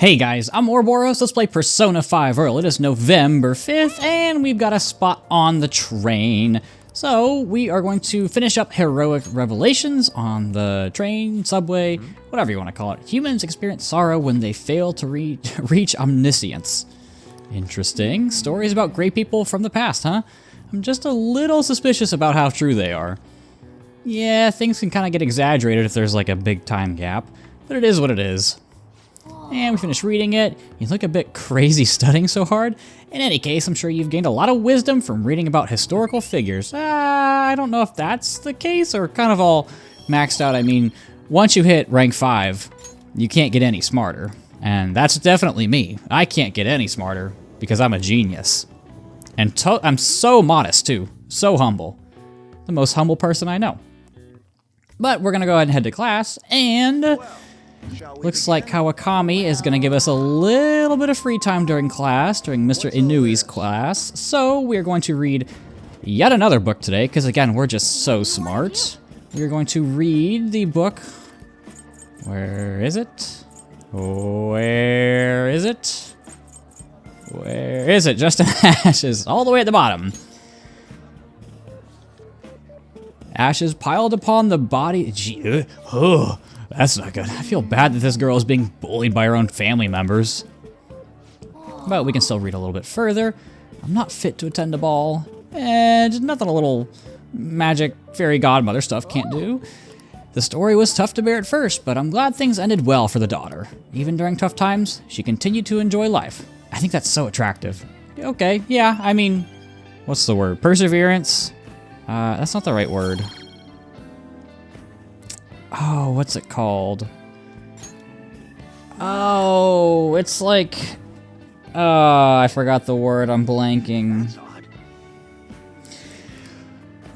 Hey guys, I'm Ouroboros. Let's play Persona 5 Earl. It is November 5th, and we've got a spot on the train. So we are going to finish up Heroic Revelations on the train, subway, whatever you want to call it. Humans experience sorrow when they fail to reach omniscience. Interesting. Stories about great people from the past, huh? I'm just a little suspicious about how true they are. Yeah, things can kind of get exaggerated if there's like a big time gap, but it is what it is. And we finished reading it. You look a bit crazy studying so hard. In any case, I'm sure you've gained a lot of wisdom from reading about historical figures. I don't know if that's the case or kind of all maxed out. I mean, once you hit rank 5, you can't get any smarter. And that's definitely me. I can't get any smarter because I'm a genius. And I'm so modest too. So humble. The most humble person I know. But we're going to go ahead and head to class and... looks like Kawakami is going to give us a little bit of free time during class, during Mr. Inui's class. So we're going to read yet another book today, because again, we're just so smart. We're going to read the book. Where is it? Where is it? Where is it? Just in Ashes, all the way at the bottom. Ashes piled upon the body. Gee, that's not good. I feel bad that this girl is being bullied by her own family members. But we can still read a little bit further. I'm not fit to attend a ball. And nothing a little magic fairy godmother stuff can't do. The story was tough to bear at first, but I'm glad things ended well for the daughter. Even during tough times, she continued to enjoy life. I think that's so attractive. Okay, yeah, I mean, what's the word? Perseverance? That's not the right word. Oh, what's it called? Oh, it's like... I forgot the word. I'm blanking.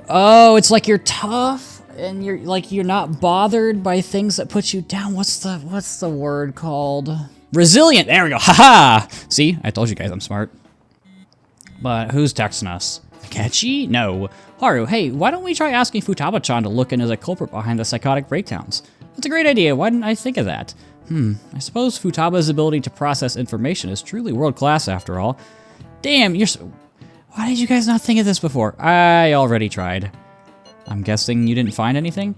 Oh, it's like you're tough and you're not bothered by things that put you down. What's the word called? Resilient. There we go. Haha. See, I told you guys I'm smart. But who's texting us? Akechi? No. Haru, hey, why don't we try asking Futaba-chan to look into the culprit behind the psychotic breakdowns? That's a great idea. Why didn't I think of that? I suppose Futaba's ability to process information is truly world-class after all. Damn, why did you guys not think of this before? I already tried. I'm guessing you didn't find anything?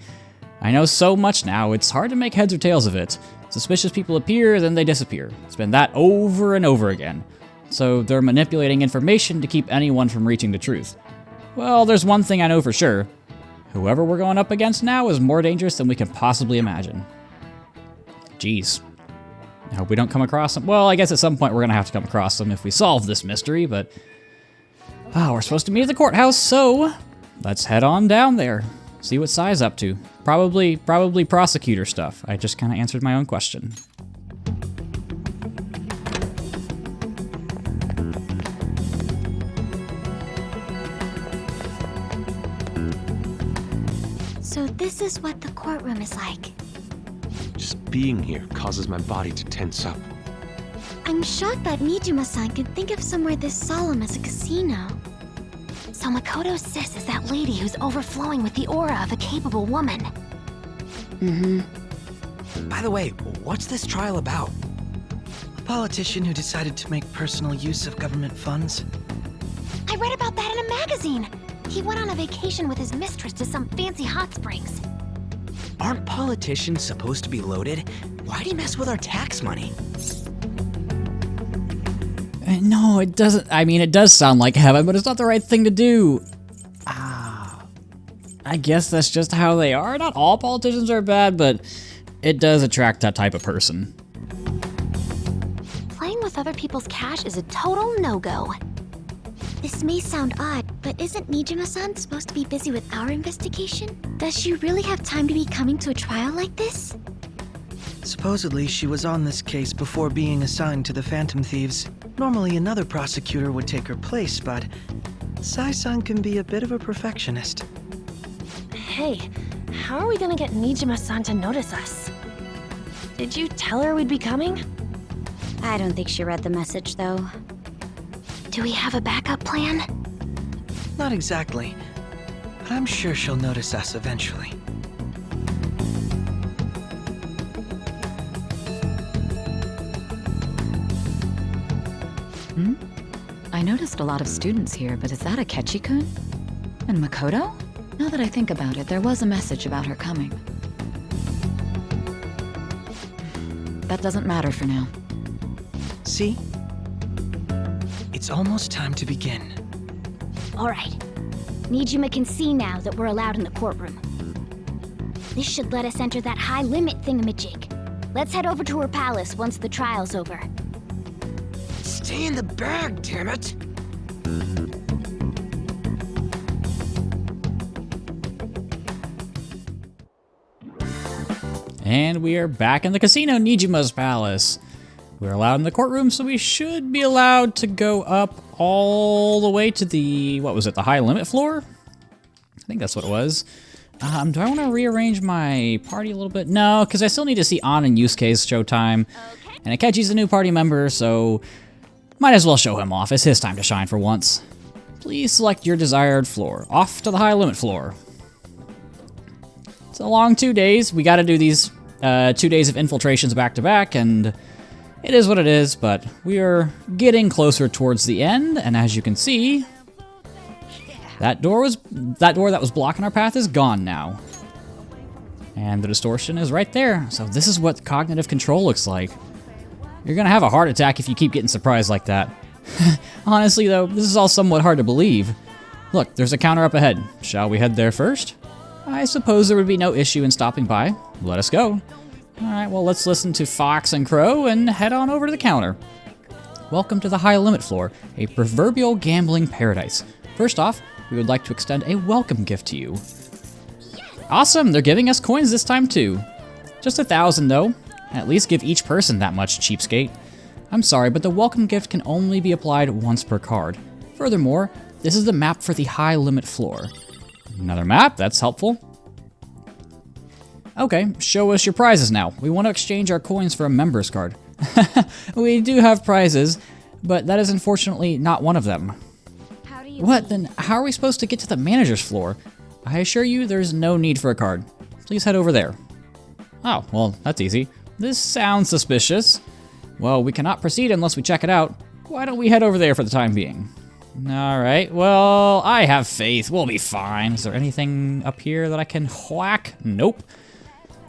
I know so much now, it's hard to make heads or tails of it. Suspicious people appear, then they disappear. It's been that over and over again. So they're manipulating information to keep anyone from reaching the truth. Well, there's one thing I know for sure. Whoever we're going up against now is more dangerous than we can possibly imagine. Jeez. I hope we don't come across them. Well, I guess at some point we're going to have to come across them if we solve this mystery, but... we're supposed to meet at the courthouse, so... let's head on down there. See what Sai's up to. Probably prosecutor stuff. I just kind of answered my own question. So this is what the courtroom is like. Just being here causes my body to tense up. I'm shocked that Nijima-san could think of somewhere this solemn as a casino. So Makoto's sis is that lady who's overflowing with the aura of a capable woman. By the way, what's this trial about? A politician who decided to make personal use of government funds? I read about that in a magazine. He went on a vacation with his mistress to some fancy hot springs. Aren't politicians supposed to be loaded? Why'd he mess with our tax money? No, it doesn't. I mean, it does sound like heaven, but it's not the right thing to do. I guess that's just how they are. Not all politicians are bad, but it does attract that type of person. Playing with other people's cash is a total no-go. This may sound odd, but isn't Nijima-san supposed to be busy with our investigation? Does she really have time to be coming to a trial like this? Supposedly, she was on this case before being assigned to the Phantom Thieves. Normally, another prosecutor would take her place, but Sai-san can be a bit of a perfectionist. Hey, how are we gonna get Nijima-san to notice us? Did you tell her we'd be coming? I don't think she read the message, though. Do we have a backup plan? Not exactly, but I'm sure she'll notice us eventually. I noticed a lot of students here, but is that Akechi-kun? And Makoto? Now that I think about it, there was a message about her coming. That doesn't matter for now. See? It's almost time to begin. Alright. Nijima can see now that we're allowed in the courtroom. This should let us enter that high limit thingamajig. Let's head over to her palace once the trial's over. Stay in the bag, damn it! And we are back in the casino, Nijima's palace. We're allowed in the courtroom, so we should be allowed to go up all the way to the, what was it, the high limit floor? I think that's what it was. Do I want to rearrange my party a little bit? No, because I still need to see An and Yusuke's showtime. And Akechi's a new party member, so might as well show him off. It's his time to shine for once. Please select your desired floor. Off to the high limit floor. It's a long 2 days. We got to do these 2 days of infiltrations back to back, and it is what it is, but we are getting closer towards the end, and as you can see, that door that was blocking our path is gone now. And the distortion is right there. So this is what cognitive control looks like. You're gonna have a heart attack if you keep getting surprised like that. Honestly though, this is all somewhat hard to believe. Look, there's a counter up ahead. Shall we head there first? I suppose there would be no issue in stopping by. Let us go. Alright, well let's listen to Fox and Crow and head on over to the counter. Welcome to the high limit floor, a proverbial gambling paradise. First off, we would like to extend a welcome gift to you. Awesome, they're giving us coins this time too. Just 1,000 though. At least give each person that much, cheapskate. I'm sorry, but the welcome gift can only be applied once per card. Furthermore, this is the map for the high limit floor. Another map, that's helpful. Okay, show us your prizes now. We want to exchange our coins for a member's card. We do have prizes, but that is unfortunately not one of them. What? Then how are we supposed to get to the manager's floor? I assure you there's no need for a card. Please head over there. Oh, well, that's easy. This sounds suspicious. Well, we cannot proceed unless we check it out. Why don't we head over there for the time being? Alright, well, I have faith. We'll be fine. Is there anything up here that I can whack? Nope.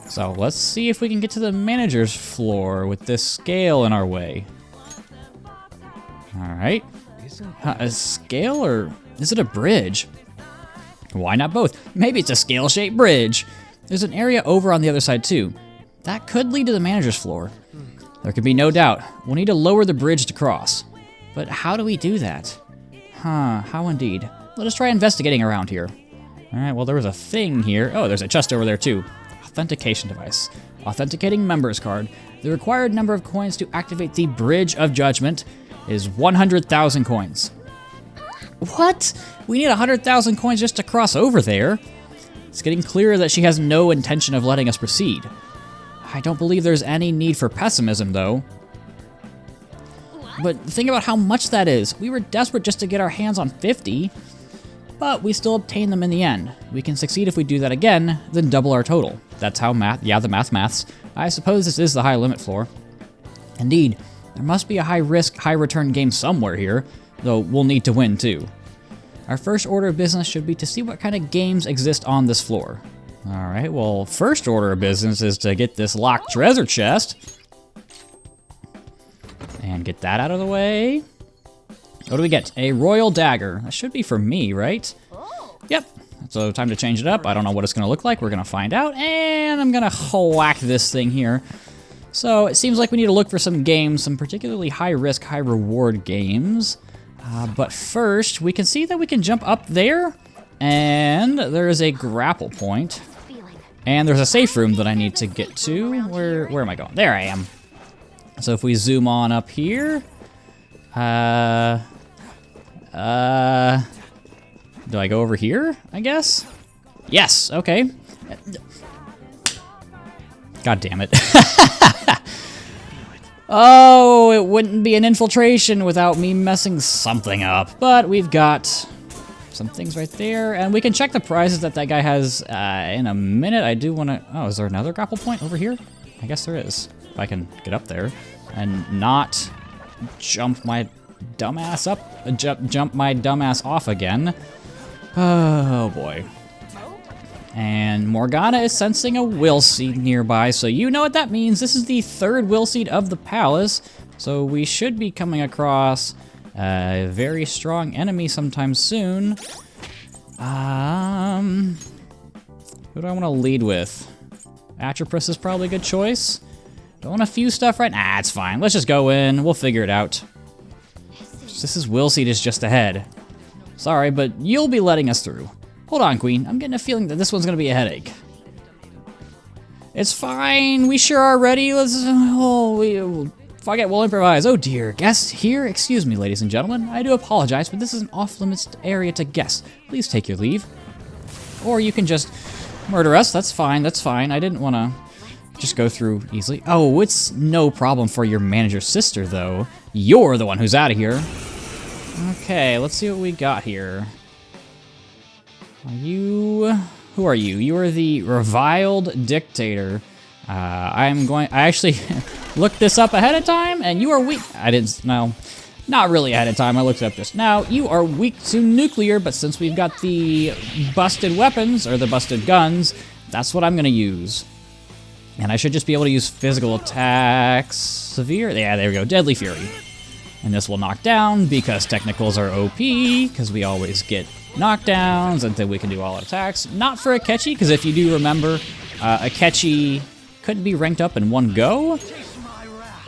So let's see if we can get to the manager's floor with this scale in our way. Alright. A scale, or is it a bridge? Why not both? Maybe it's a scale-shaped bridge. There's an area over on the other side too. That could lead to the manager's floor. There can be no doubt. We'll need to lower the bridge to cross. But how do we do that? How indeed. Let us try investigating around here. Alright, well there was a thing here. Oh, there's a chest over there too. Authentication device. Authenticating member's card. The required number of coins to activate the Bridge of Judgment is 100,000 coins. What? We need 100,000 coins just to cross over there? It's getting clearer that she has no intention of letting us proceed. I don't believe there's any need for pessimism, though. But think about how much that is. We were desperate just to get our hands on 50, but we still obtained them in the end. We can succeed if we do that again, then double our total. That's how the maths. I suppose this is the high limit floor. Indeed, there must be a high risk, high return game somewhere here, though we'll need to win too. Our first order of business should be to see what kind of games exist on this floor. Alright, well, first order of business is to get this locked treasure chest. And get that out of the way. What do we get? A royal dagger. That should be for me, right? Yep. So time to change it up. I don't know what it's going to look like. We're going to find out. And I'm going to whack this thing here. So it seems like we need to look for some games, some particularly high risk, high reward games. But first, we can see that we can jump up there. And there is a grapple point. And there's a safe room that I need to get to. Where am I going? There I am. So if we zoom on up here. Do I go over here, I guess? Yes, okay. God damn it. Oh, it wouldn't be an infiltration without me messing something up. But we've got some things right there, and we can check the prizes that guy has in a minute. I do want to... Oh, is there another grapple point over here? I guess there is. If I can get up there and not jump my dumbass up, jump my dumbass off again. Oh boy. And Morgana is sensing a will seed nearby, so you know what that means. This is the third will seed of the palace, so we should be coming across a very strong enemy sometime soon. Who do I want to lead with? Atropos is probably a good choice. Don't want to fuse stuff right now. Nah, it's fine. Let's just go in. We'll figure it out. This is will seed is just ahead. Sorry, but you'll be letting us through. Hold on, Queen. I'm getting a feeling that this one's gonna be a headache. It's fine. We sure are ready. Let's. Oh, fuck it. We'll improvise. Oh dear. Guests here? Excuse me, ladies and gentlemen. I do apologize, but this is an off-limits area to guests. Please take your leave. Or you can just murder us. That's fine. That's fine. I didn't want to just go through easily. Oh, it's no problem for your manager's sister, though. You're the one who's out of here. Okay, let's see what we got here. Who are you? You are the reviled dictator. I actually looked this up ahead of time, and you are weak. No, not really ahead of time. I looked it up just now. You are weak to nuclear, but since we've got the busted weapons, or the busted guns, that's what I'm gonna use. And I should just be able to use physical attacks. Severe? Yeah, there we go. Deadly Fury. And this will knock down, because technicals are OP, because we always get knockdowns until we can do all attacks. Not for Akechi, because if you do remember, Akechi couldn't be ranked up in one go.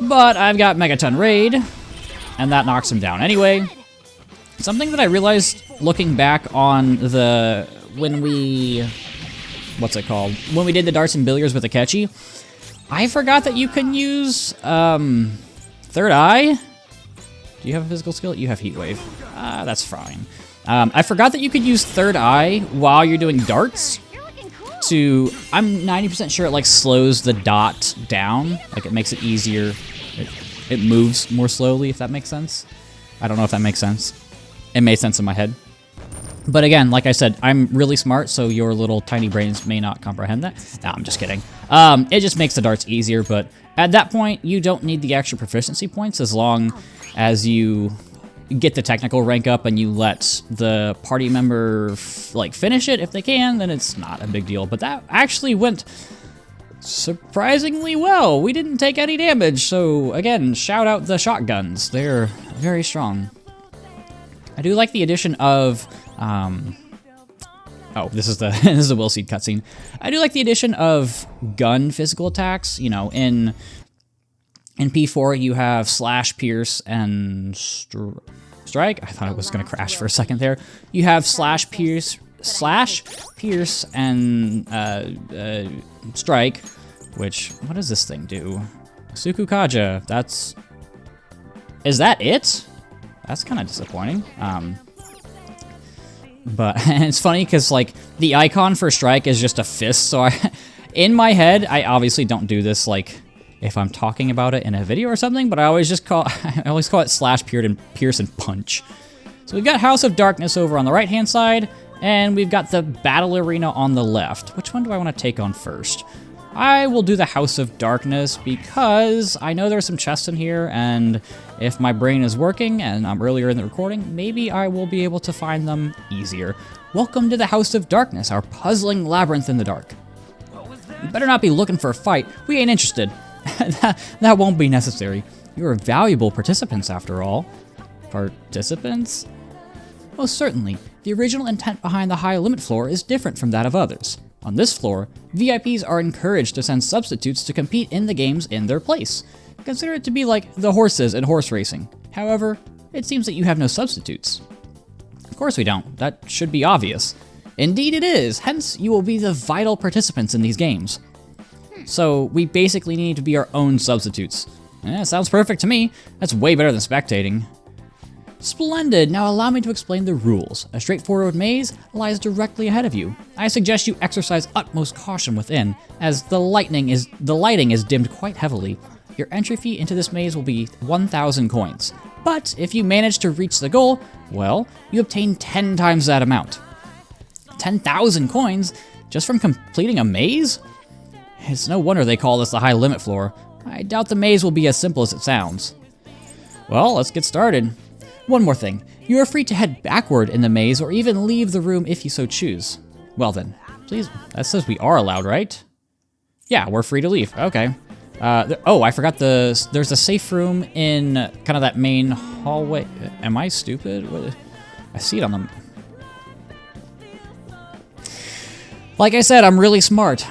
But I've got Megaton Raid, and that knocks him down anyway. Something that I realized looking back on when we did the darts and billiards with Akechi, I forgot that you can use Third Eye. Do you have a physical skill? You have Heat Wave. That's fine. I forgot that you could use Third Eye while you're doing darts. I'm 90% sure it like slows the dot down. Like it makes it easier. It moves more slowly, if that makes sense. I don't know if that makes sense. It made sense in my head. But again, like I said, I'm really smart, so your little tiny brains may not comprehend that. No, I'm just kidding. It just makes the darts easier, but at that point, you don't need the extra proficiency points as long as you get the technical rank up and you let the party member finish it. If they can, then it's not a big deal. But that actually went surprisingly well. We didn't take any damage, so again, shout out the shotguns. They're very strong. I do like the addition of oh, this is the Will Seed cutscene. I do like the addition of gun physical attacks. You know, in P4 you have slash, pierce, and strike. I thought it was gonna crash for a second there. You have slash, pierce, and strike. Which, what does this thing do? Sukukaja. Is that it? That's kind of disappointing. But it's funny because like the icon for strike is just a fist. So in my head, I obviously don't do this like if I'm talking about it in a video or something. But I always call it slash, pierce, and punch. So we've got House of Darkness over on the right hand side, and we've got the battle arena on the left. Which one do I want to take on first? I will do the House of Darkness because I know there's some chests in here, and if my brain is working and I'm earlier in the recording, maybe I will be able to find them easier. Welcome to the House of Darkness, our puzzling labyrinth in the dark. You better not be looking for a fight. We ain't interested. that won't be necessary. You are valuable participants after all. Participants? Most certainly. The original intent behind the high limit floor is different from that of others. On this floor, VIPs are encouraged to send substitutes to compete in the games in their place. Consider it to be like the horses in horse racing. However, it seems that you have no substitutes. Of course we don't. That should be obvious. Indeed it is, hence you will be the vital participants in these games. So we basically need to be our own substitutes. Sounds perfect to me. That's way better than spectating. Splendid! Now allow me to explain the rules. A straightforward maze lies directly ahead of you. I suggest you exercise utmost caution within, as the lighting is dimmed quite heavily. Your entry fee into this maze will be 1,000 coins. But if you manage to reach the goal, well, you obtain 10 times that amount. 10,000 coins just from completing a maze? It's no wonder they call this the high limit floor. I doubt the maze will be as simple as it sounds. Well, let's get started. One more thing. You are free to head backward in the maze or even leave the room if you so choose. Well then, please, that says we are allowed, right? Yeah, we're free to leave. Okay. Oh, I forgot there's a safe room in kind of that main hallway. Am I stupid? What? I see it on the... Like I said, I'm really smart.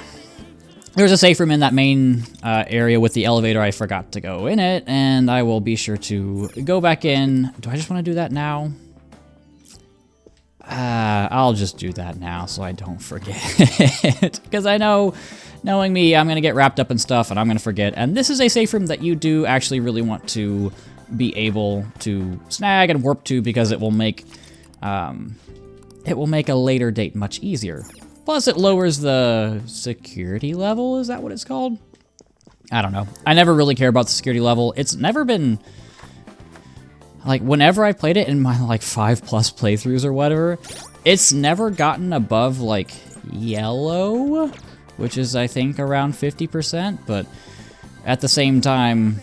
There's a safe room in that main area with the elevator. I forgot to go in it, and I will be sure to go back in. Do I just want to do that now? I'll just do that now so I don't forget. Because I know, knowing me, I'm going to get wrapped up in stuff and I'm going to forget. And this is a safe room that you do actually really want to be able to snag and warp to, because it will make a later date much easier. Plus, it lowers the security level. Is that what it's called? I don't know. I never really care about the security level. It's never been... Like, whenever I played it in my, like, 5+ playthroughs or whatever, it's never gotten above, like, yellow, which is, I think, around 50%, but at the same time,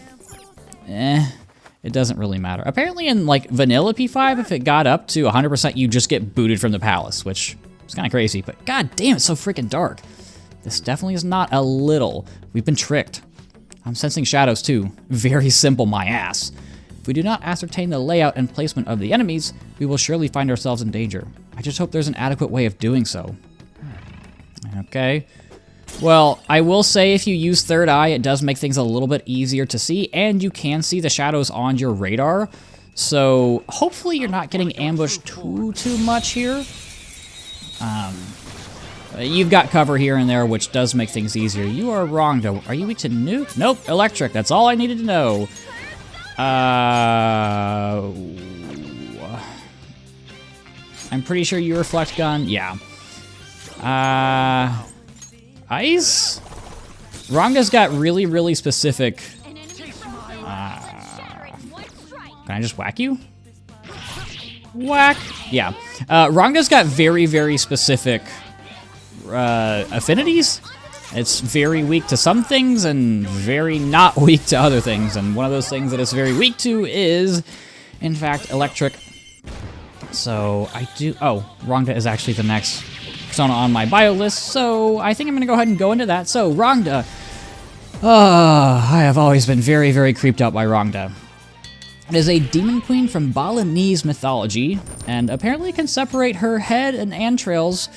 it doesn't really matter. Apparently in, like, vanilla P5, if it got up to 100%, you just get booted from the palace, which is kind of crazy, but god damn, it's so freaking dark. This definitely is not a little. We've been tricked. I'm sensing shadows, too. Very simple, my ass. If we do not ascertain the layout and placement of the enemies, we will surely find ourselves in danger. I just hope there's an adequate way of doing so. Okay. Well, I will say if you use Third Eye, it does make things a little bit easier to see, and you can see the shadows on your radar. So hopefully you're not getting ambushed too much here. You've got cover here and there, which does make things easier. You are wrong, though. Are you weak to nuke? Nope, electric. That's all I needed to know. I'm pretty sure you reflect gun. Yeah. Ice? Rhonda's got really, really specific... Can I just whack you? Whack! Yeah. Rhonda's got very, very specific affinities. It's very weak to some things and very not weak to other things. And one of those things that it's very weak to is, in fact, electric. So I do... Oh, Rhonda is actually the next persona on my bio list. So I think I'm going to go ahead and go into that. So Rhonda. I have always been very, very creeped out by Rhonda. It is a demon queen from Balinese mythology, and apparently can separate her head and entrails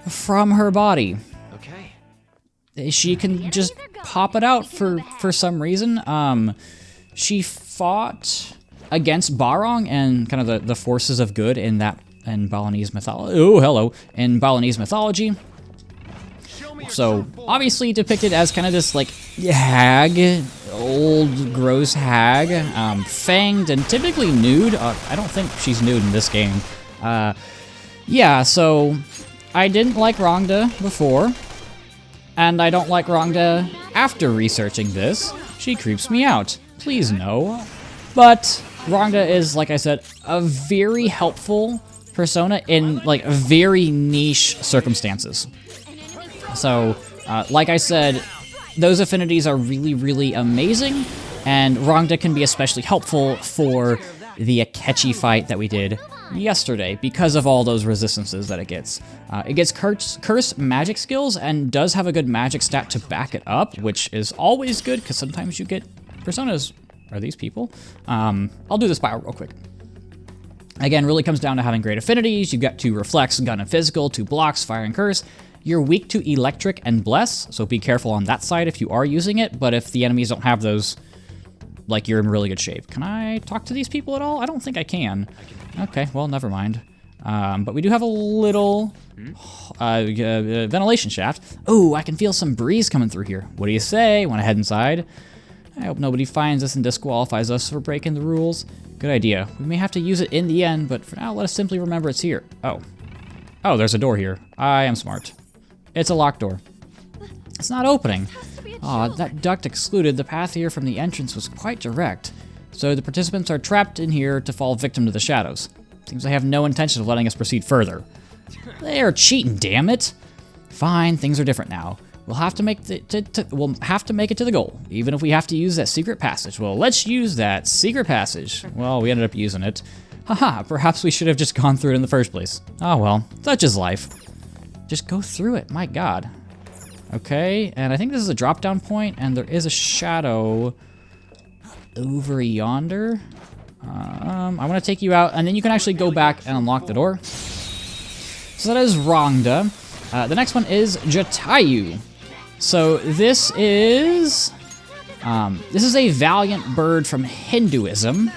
from her body. She can just pop it out for some reason. She fought against Barong and kind of the forces of good in Balinese mythology. Oh, hello. In Balinese mythology. So, obviously depicted as kind of this, like, hag, old, gross hag, fanged and typically nude. I don't think she's nude in this game. Yeah, so I didn't like Rhonda before. And I don't like Rhonda after researching this. She creeps me out. Please no. But Rhonda is, like I said, a very helpful persona in, like, very niche circumstances. So, like I said, those affinities are really, really amazing, and Rhonda can be especially helpful for the Akechi fight that we did yesterday because of all those resistances that it gets. It gets curse magic skills and does have a good magic stat to back it up, which is always good because sometimes you get personas. Are these people? I'll do this bio real quick. Again, really comes down to having great affinities. You've got 2 reflex, gun and physical, 2 blocks, fire and curse. You're weak to electric and bless, so be careful on that side if you are using it, but if the enemies don't have those, like, you're in really good shape. Can I talk to these people at all? I don't think I can. Okay, well, never mind. But we do have a little ventilation shaft. Oh, I can feel some breeze coming through here. What do you say? Want to head inside? I hope nobody finds us and disqualifies us for breaking the rules. Good idea. We may have to use it in the end, but for now, let us simply remember it's here. Oh. Oh, there's a door here. I am smart. It's a locked door. It's not opening. Aw, that duct excluded. The path here from the entrance was quite direct. So the participants are trapped in here to fall victim to the shadows. Seems they have no intention of letting us proceed further. They are cheating, damn it. Fine, things are different now. We'll have to make it to the goal, even if we have to use that secret passage. Well, let's use that secret passage. Well, we ended up using it. Haha, perhaps we should have just gone through it in the first place. Oh well, such is life. Just go through it, my god. Okay, and I think this is a drop-down point, and there is a shadow over yonder. I want to take you out, and then you can actually go back and unlock the door. So that is Rhongda. The next one is Jatayu. So this is a valiant bird from Hinduism.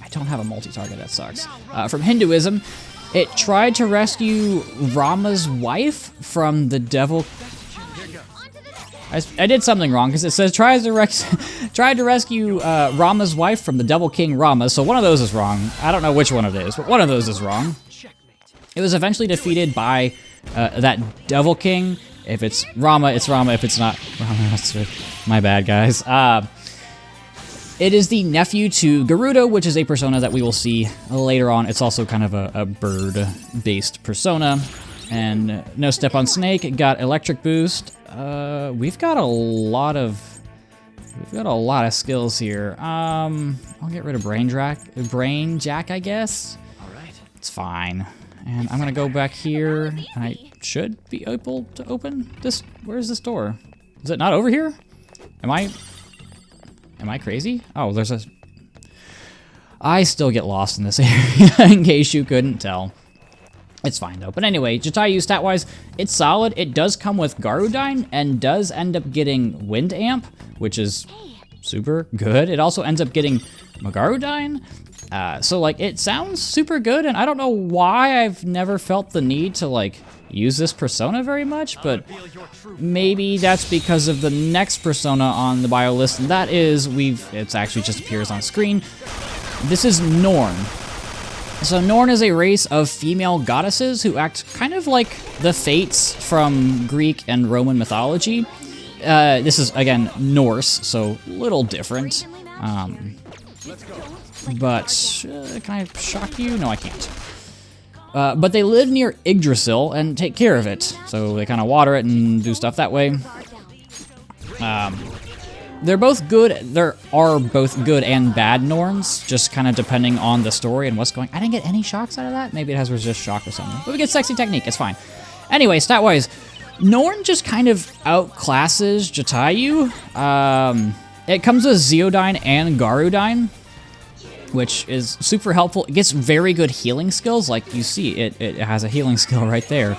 I don't have a multi-target, that sucks. From Hinduism, it tried to rescue Rama's wife from the devil. I did something wrong because it says tried to rescue Rama's wife from the devil king Rama. So one of those is wrong. I don't know which one it is, but one of those is wrong. It was eventually defeated by that devil king. If it's Rama, it's Rama. If it's not Rama, that's my bad, guys. It is the nephew to Garuda, which is a persona that we will see later on. It's also kind of a bird-based persona. And No Step on Snake got electric boost. We've got a lot of skills here. I'll get rid of Brain Jack, I guess. All right. It's fine. And I'm gonna go back here, and I should be able to open this. Where's this door? Is it not over here? Am I crazy? Oh, there's a... I still get lost in this area, in case you couldn't tell. It's fine, though. But anyway, Jatayu, stat-wise, it's solid. It does come with Garudine, and does end up getting Wind Amp, which is super good. It also ends up getting Magarudine. So, like, it sounds super good, and I don't know why I've never felt the need to, like, use this persona very much, but maybe that's because of the next persona on the bio list, and that is, it's actually just appears on screen. This is Norn. So Norn is a race of female goddesses who act kind of like the Fates from Greek and Roman mythology. This is, again, Norse, so a little different. But, can I shock you? No, I can't. But they live near Yggdrasil and take care of it. So they kind of water it and do stuff that way. They're both good. There are both good and bad Norns, just kind of depending on the story and what's going on. I didn't get any shocks out of that. Maybe it has resist shock or something. But we get sexy technique. It's fine. Anyway, stat-wise, Norn just kind of outclasses Jatayu. It comes with Zeodyne and Garudine, which is super helpful. It gets very good healing skills, like you see, it has a healing skill right there.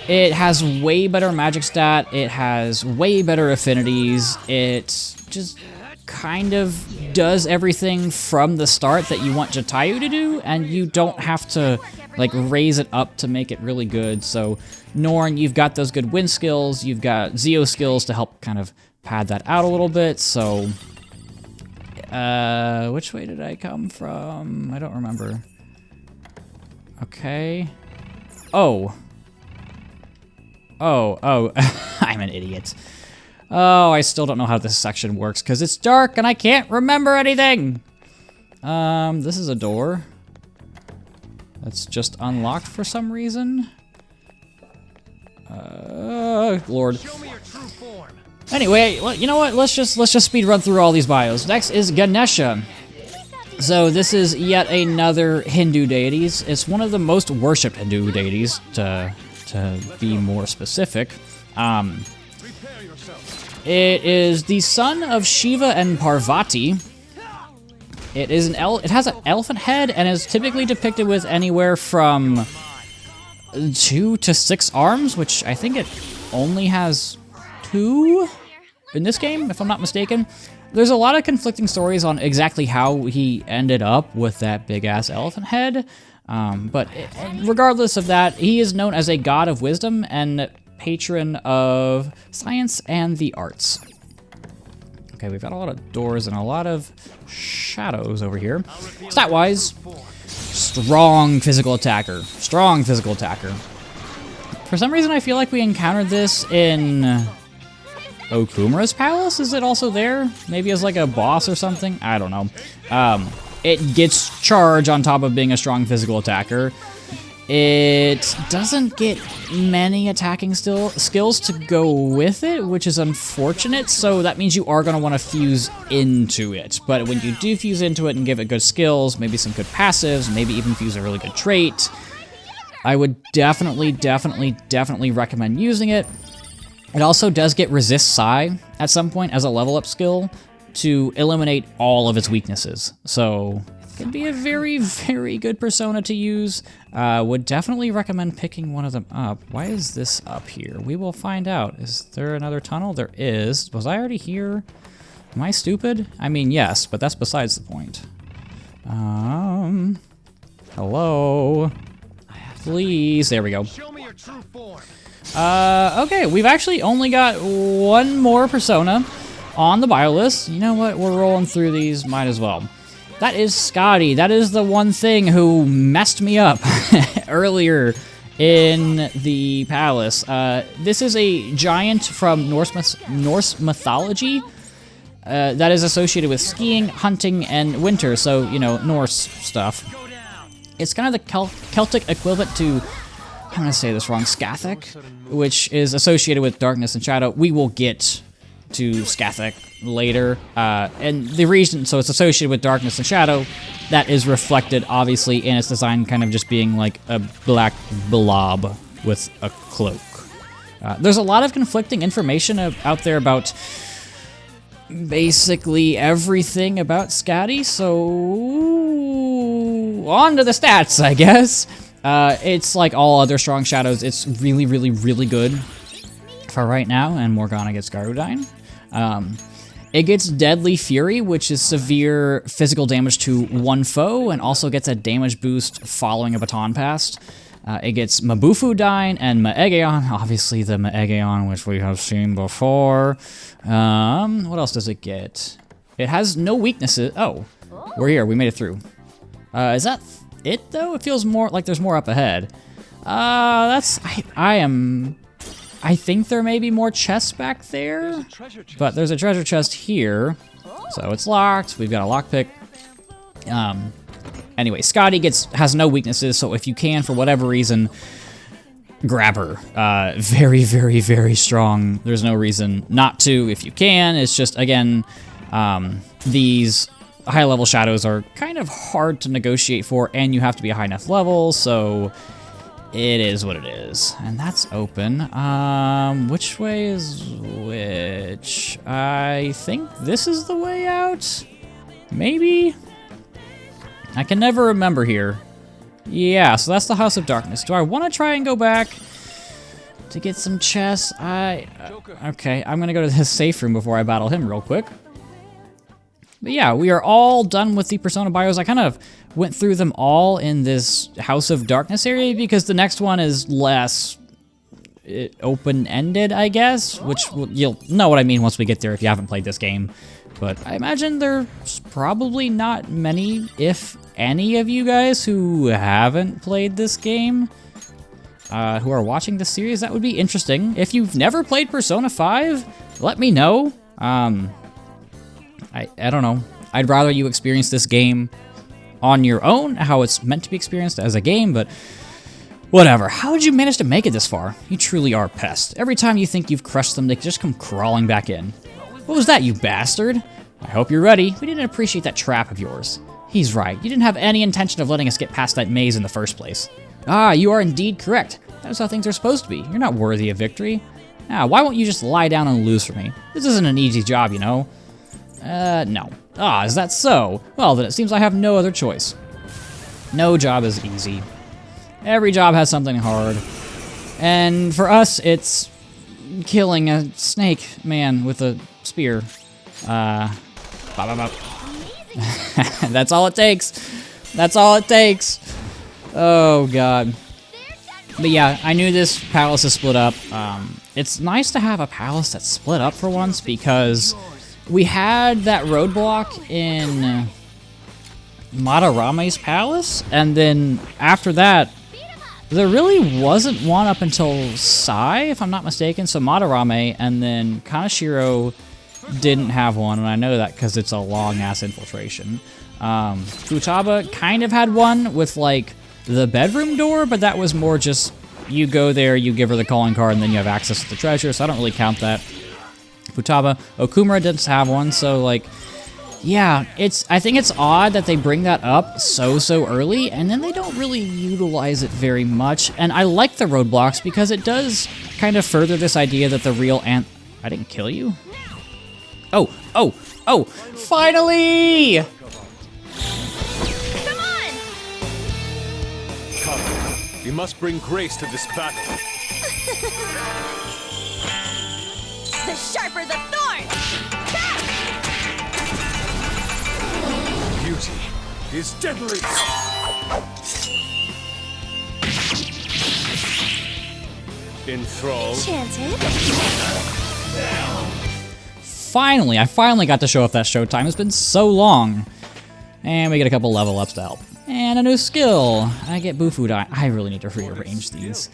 It has way better magic stat, it has way better affinities, it just kind of does everything from the start that you want Jatayu to do, and you don't have to, like, raise it up to make it really good. So, Norn, you've got those good wind skills, you've got Zeo skills to help kind of pad that out a little bit, so... which way did I come from? I don't remember. Okay. Oh, I'm an idiot. Oh, I still don't know how this section works because it's dark and I can't remember anything. This is a door that's just unlocked for some reason. Lord. Anyway, you know what? Let's just speed run through all these bios. Next is Ganesha. So this is yet another Hindu deities. It's one of the most worshipped Hindu deities, to be more specific. It is the son of Shiva and Parvati. It has an elephant head and is typically depicted with anywhere from 2 to 6 arms, which I think it only has 2 in this game, if I'm not mistaken. There's a lot of conflicting stories on exactly how he ended up with that big-ass elephant head, but regardless of that, he is known as a god of wisdom and patron of science and the arts. Okay, we've got a lot of doors and a lot of shadows over here. Stat-wise, strong physical attacker. Strong physical attacker. For some reason, I feel like we encountered this in Okumura's palace. Is it also there? Maybe as like a boss or something? I don't know. It gets charge on top of being a strong physical attacker. It doesn't get many attacking skills to go with it, which is unfortunate, so that means you are going to want to fuse into it. But when you do fuse into it and give it good skills, maybe some good passives, maybe even fuse a really good trait, I would definitely recommend using it. It also does get Resist Psi at some point as a level up skill to eliminate all of its weaknesses. So it can be a very good persona to use. Would definitely recommend picking one of them up. Why is this up here? We will find out. Is there another tunnel? There is. Was I already here? Am I stupid? I mean, yes, but that's besides the point. Hello? Please, there we go. Show me your true form. Okay, we've actually only got one more persona on the bio list. You know what? We're rolling through these, might as well. That is Scotty. That is the one thing who messed me up earlier in the palace. This is a giant from Norse mythology that is associated with skiing, hunting, and winter, so, you know, Norse stuff. It's kind of the Celtic equivalent to, I'm going to say this wrong, Skathek, which is associated with darkness and shadow. We will get to Skathek later, and the reason, so it's associated with darkness and shadow, that is reflected, obviously, in its design kind of just being like a black blob with a cloak. There's a lot of conflicting information out there about basically everything about Scotty, so on to the stats, I guess. It's like all other strong shadows. It's really good for right now, and Morgana gets Garudine. It gets Deadly Fury, which is severe physical damage to one foe, and also gets a damage boost following a baton pass. It gets Mabufudine and Maegeon, obviously the Maegeon, which we have seen before. What else does it get? It has no weaknesses. Oh, we're here. We made it through. Is that it, though? It feels more like there's more up ahead. I think there may be more chests back there, but there's a treasure chest here, so it's locked. We've got a lockpick. Anyway, Scotty has no weaknesses, so if you can, for whatever reason, grab her. Very strong. There's no reason not to if you can. It's just, again, these high-level shadows are kind of hard to negotiate for, and you have to be a high enough level, so it is what it is. And that's open. Which way is which? I think this is the way out? Maybe? I can never remember here. Yeah, so that's the House of Darkness. Do I want to try and go back to get some chests? Okay, I'm going to go to his safe room before I battle him real quick. But yeah, we are all done with the Persona bios. I kind of went through them all in this House of Darkness area because the next one is less open-ended, I guess, which you'll know what I mean once we get there if you haven't played this game. But I imagine there's probably not many, if any, of you guys who haven't played this game who are watching this series. That would be interesting. If you've never played Persona 5, let me know. I don't know. I'd rather you experience this game on your own, how it's meant to be experienced as a game, but whatever. How did you manage to make it this far? You truly are a pest. Every time you think you've crushed them, they just come crawling back in. What was that, you bastard? I hope you're ready. We didn't appreciate that trap of yours. He's right. You didn't have any intention of letting us get past that maze in the first place. Ah, you are indeed correct. That's how things are supposed to be. You're not worthy of victory. Now, why won't you just lie down and lose for me? This isn't an easy job, you know. No. Ah, is that so? Well, then it seems I have no other choice. No job is easy. Every job has something hard. And for us, it's killing a snake man with a spear. That's all it takes. That's all it takes. Oh, God. But yeah, I knew this palace is split up. It's nice to have a palace that's split up for once because we had that roadblock in Madarame's palace, and then after that, there really wasn't one up until Sai, if I'm not mistaken. So Madarame, and then Kaneshiro didn't have one, and I know that because it's a long-ass infiltration. Futaba kind of had one with, like, the bedroom door, but that was more just you go there, you give her the calling card, and then you have access to the treasure, so I don't really count that. Futaba. Okumura didn't have one, so like, yeah, I think it's odd that they bring that up so early, and then they don't really utilize it very much. And I like the roadblocks because it does kind of further this idea that the real I didn't kill you? Oh, finally! Come on! Come, we must bring grace to this battle. The sharper the thorn! Beauty is deadly. Enthralled. Enchanted. Finally, I finally got to show off that showtime. It's been so long. And we get a couple level ups to help. And a new skill. I get Bufu Die. I really need to rearrange these.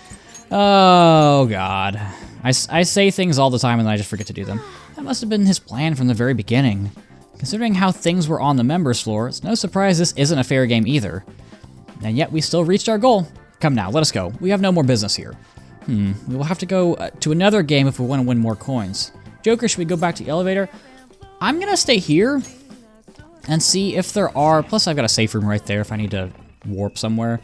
Oh, God. I say things all the time and then I just forget to do them. That must have been his plan from the very beginning. Considering how things were on the members floor, it's no surprise this isn't a fair game either. And yet we still reached our goal. Come now, let us go. We have no more business here. We will have to go to another game if we want to win more coins. Joker, should we go back to the elevator? I'm gonna stay here and see if there are, plus I've got a safe room right there if I need to warp somewhere.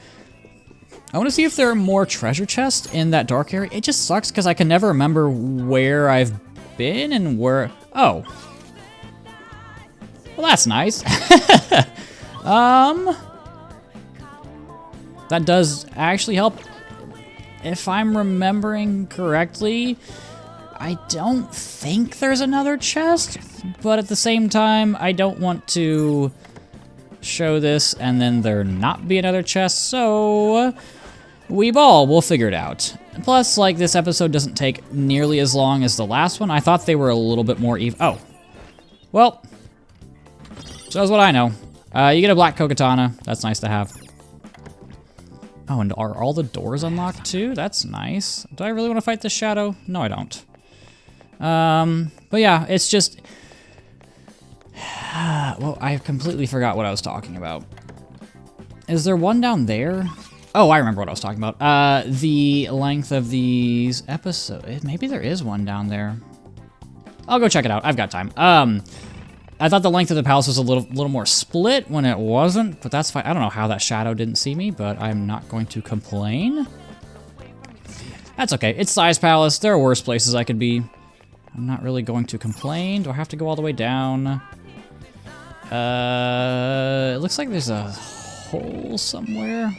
I want to see if there are more treasure chests in that dark area. It just sucks because I can never remember where I've been and where, oh. Well, that's nice. That does actually help. If I'm remembering correctly, I don't think there's another chest, but at the same time, I don't want to show this and then there not be another chest, so we'll figure it out. Plus, like, this episode doesn't take nearly as long as the last one. I thought they were a little bit more even. Oh. Well, so that's what I know. You get a black Kokatana. That's nice to have. Oh, and are all the doors unlocked too? That's nice. Do I really want to fight this shadow? No, I don't. But yeah, it's just... well, I completely forgot what I was talking about. Is there one down there? Oh, I remember what I was talking about. The length of these episodes. Maybe there is one down there. I'll go check it out. I've got time. I thought the length of the palace was a little more split when it wasn't, but that's fine. I don't know how that shadow didn't see me, but I'm not going to complain. That's okay. It's Size Palace. There are worse places I could be. I'm not really going to complain. Do I have to go all the way down? It looks like there's a hole somewhere.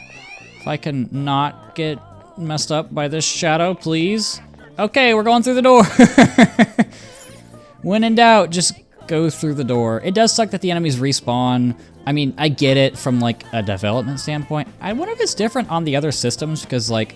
If I can not get messed up by this shadow, please. Okay, we're going through the door. When in doubt, just go through the door. It does suck that the enemies respawn. I mean, I get it from like a development standpoint. I wonder if it's different on the other systems because like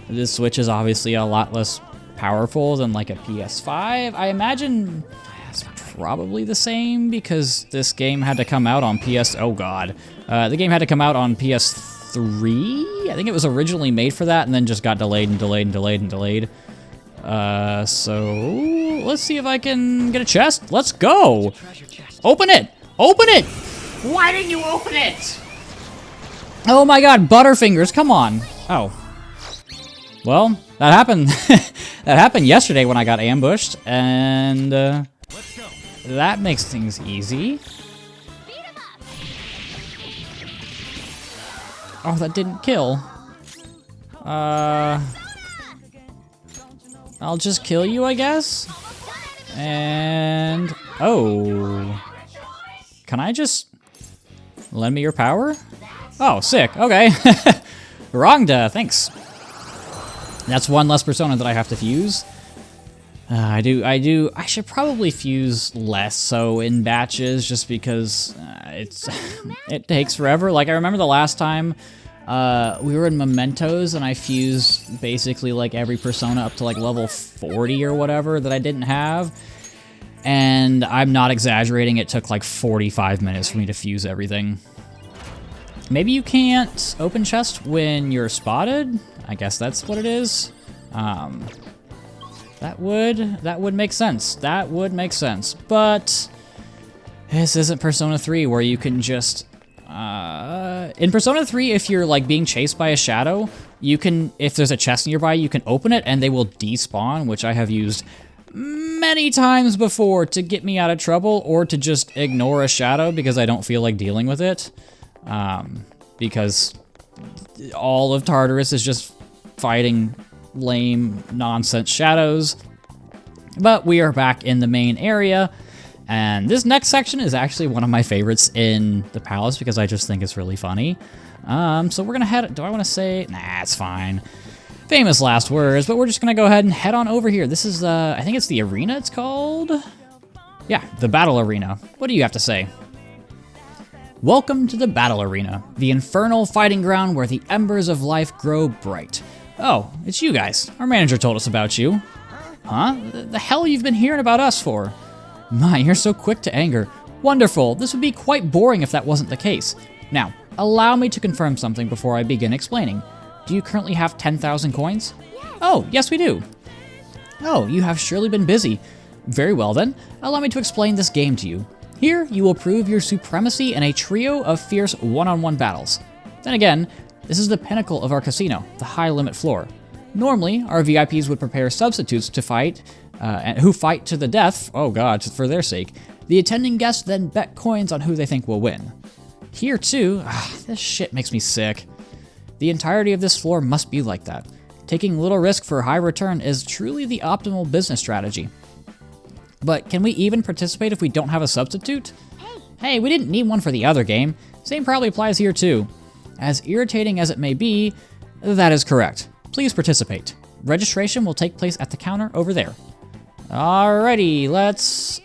this Switch is obviously a lot less powerful than like a PS5. I imagine it's probably the same because this game had to come out on the game had to come out on PS3. I think it was originally made for that and then just got delayed and delayed and delayed and delayed. So let's see if I can get a chest. Let's go. Open it. Open it. Why didn't you open it? Oh my God, Butterfingers, come on. Oh. Well, that happened. That happened yesterday when I got ambushed, and that makes things easy. Oh, that didn't kill. I'll just kill you, I guess. And oh, can I just lend me your power? Oh, sick. Okay. Rongda, thanks. That's one less persona that I have to fuse. I should probably fuse less so in batches just because it takes forever. Like I remember the last time we were in Mementos and I fused basically like every persona up to like level 40 or whatever that I didn't have. And I'm not exaggerating, it took like 45 minutes for me to fuse everything. Maybe you can't open chest when you're spotted? I guess that's what it is. That would make sense. That would make sense. But this isn't Persona 3 where you can just In Persona 3, if you're like being chased by a shadow, you can, if there's a chest nearby, you can open it and they will despawn, which I have used many times before to get me out of trouble or to just ignore a shadow because I don't feel like dealing with it. Because all of Tartarus is just fighting lame nonsense shadows. But we are back in the main area, and this next section is actually one of my favorites in the palace because I just think it's really funny. So we're gonna head, do I wanna say, nah, it's fine. Famous last words, but we're just gonna go ahead and head on over here. This is, I think it's the arena it's called? Yeah, the battle arena. What do you have to say? Welcome to the battle arena, the infernal fighting ground where the embers of life grow bright. Oh, it's you guys. Our manager told us about you. Huh? The hell you've been hearing about us for? My, you're so quick to anger. Wonderful. This would be quite boring if that wasn't the case. Now, allow me to confirm something before I begin explaining. Do you currently have 10,000 coins? Oh, yes we do. Oh, you have surely been busy. Very well then, allow me to explain this game to you. Here, you will prove your supremacy in a trio of fierce one-on-one battles. Then again, this is the pinnacle of our casino, the high limit floor. Normally, our VIPs would prepare substitutes to fight, who fight to the death, oh god, for their sake. The attending guests then bet coins on who they think will win. Here too, this shit makes me sick. The entirety of this floor must be like that. Taking little risk for high return is truly the optimal business strategy. But can we even participate if we don't have a substitute? Hey, we didn't need one for the other game. Same probably applies here too. As irritating as it may be, that is correct. Please participate. Registration will take place at the counter over there. Alrighty, let's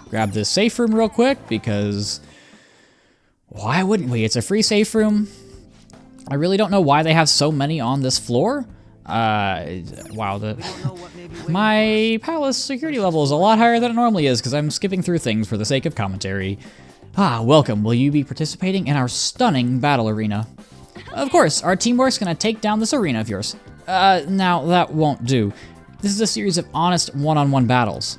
grab this safe room real quick because why wouldn't we? It's a free safe room. I really don't know why they have so many on this floor. Wow, my palace security level is a lot higher than it normally is because I'm skipping through things for the sake of commentary. Welcome. Will you be participating in our stunning battle arena? Of course, our teamwork's gonna take down this arena of yours. Now that won't do. This is a series of honest one-on-one battles.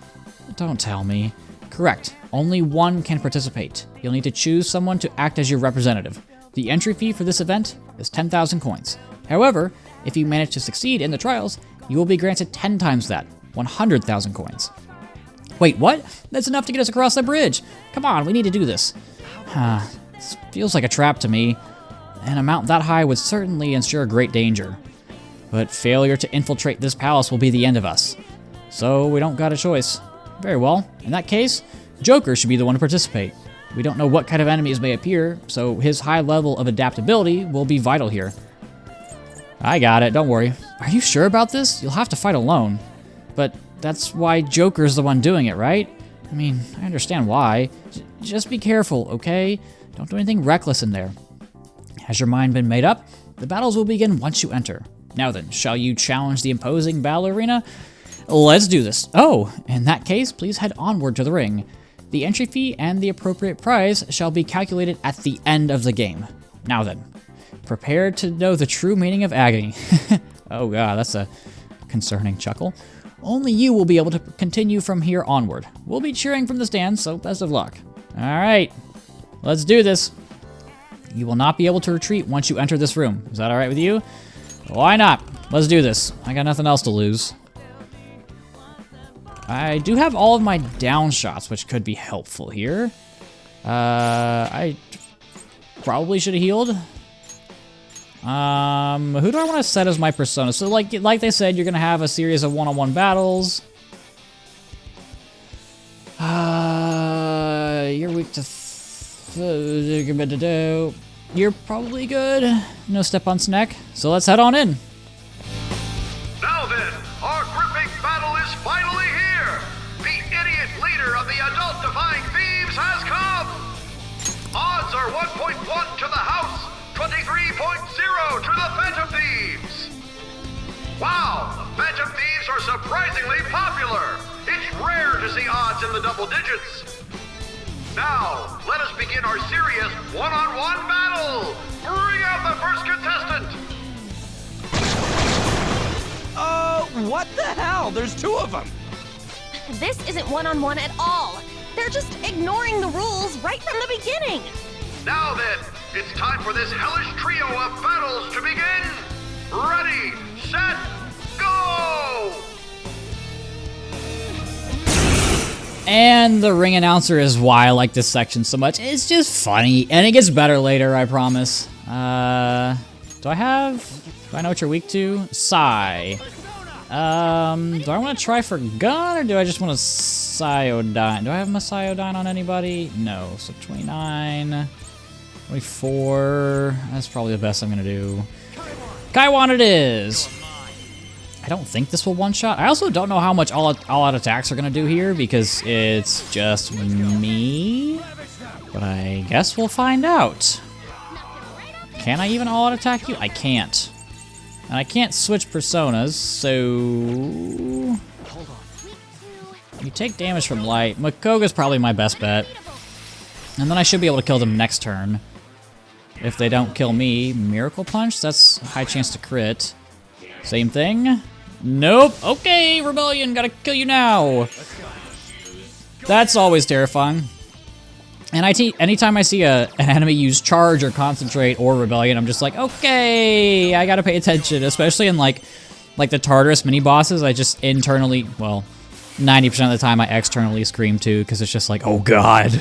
Don't tell me. Correct. Only one can participate. You'll need to choose someone to act as your representative. The entry fee for this event is 10,000 coins. However, if you manage to succeed in the trials, you will be granted 10 times that, 100,000 coins. Wait, what? That's enough to get us across the bridge. Come on, we need to do this. This feels like a trap to me. An amount that high would certainly ensure great danger. But failure to infiltrate this palace will be the end of us. So we don't got a choice. Very well, in that case, Joker should be the one to participate. We don't know what kind of enemies may appear, so his high level of adaptability will be vital here. I got it, don't worry. Are you sure about this? You'll have to fight alone. But that's why Joker's the one doing it, right? I mean, I understand why. Just be careful, okay? Don't do anything reckless in there. Has your mind been made up? The battles will begin once you enter. Now then, shall you challenge the imposing battle arena? Let's do this. Oh, in that case, please head onward to the ring. The entry fee and the appropriate prize shall be calculated at the end of the game. Now then, prepare to know the true meaning of agony. Oh god, that's a concerning chuckle. Only you will be able to continue from here onward. We'll be cheering from the stands, so best of luck. Alright, let's do this. You will not be able to retreat once you enter this room. Is that alright with you? Why not? Let's do this. I got nothing else to lose. I do have all of my down shots, which could be helpful here. I probably should have healed. Who do I want to set as my persona? So like they said, you're going to have a series of one-on-one battles. You're weak to... You're probably good. No step on snack. So let's head on in. Now then, our gripping battle is finally here. The idiot leader of the adult defying thieves has come. Odds are 1.1 to the house, 23.0 to the Phantom Thieves. Wow, the Phantom Thieves are surprisingly popular. It's rare to see odds in the double digits. Now, let us begin our serious one-on-one battle. Bring out the first contestant. What the hell? There's two of them. This isn't one-on-one at all. They're just ignoring the rules right from the beginning. Now then, it's time for this hellish trio of battles to begin! Ready, set, go! And the ring announcer is why I like this section so much. It's just funny, and it gets better later, I promise. Do I know what you're weak to? Psy. Do I want to try for gun, or do I just want to Psyodyne? Do I have my Psyodyne on anybody? No. So 29, 24. That's probably the best I'm gonna do. Kaiwan it is. I don't think this will one-shot. I also don't know how much all-out attacks are gonna do here because it's just me. But I guess we'll find out. Can I even all-out attack you? I can't. And I can't switch personas, so... You take damage from light. Makoga's probably my best bet. And then I should be able to kill them next turn. If they don't kill me. Miracle Punch? That's a high chance to crit. Same thing. Nope. Okay, Rebellion, gotta kill you now. That's always terrifying. And anytime I see an enemy use Charge or Concentrate or Rebellion, I'm just like, okay, I gotta pay attention. Especially in like the Tartarus mini-bosses, I just internally, well, 90% of the time I externally scream too, because it's just like, oh god,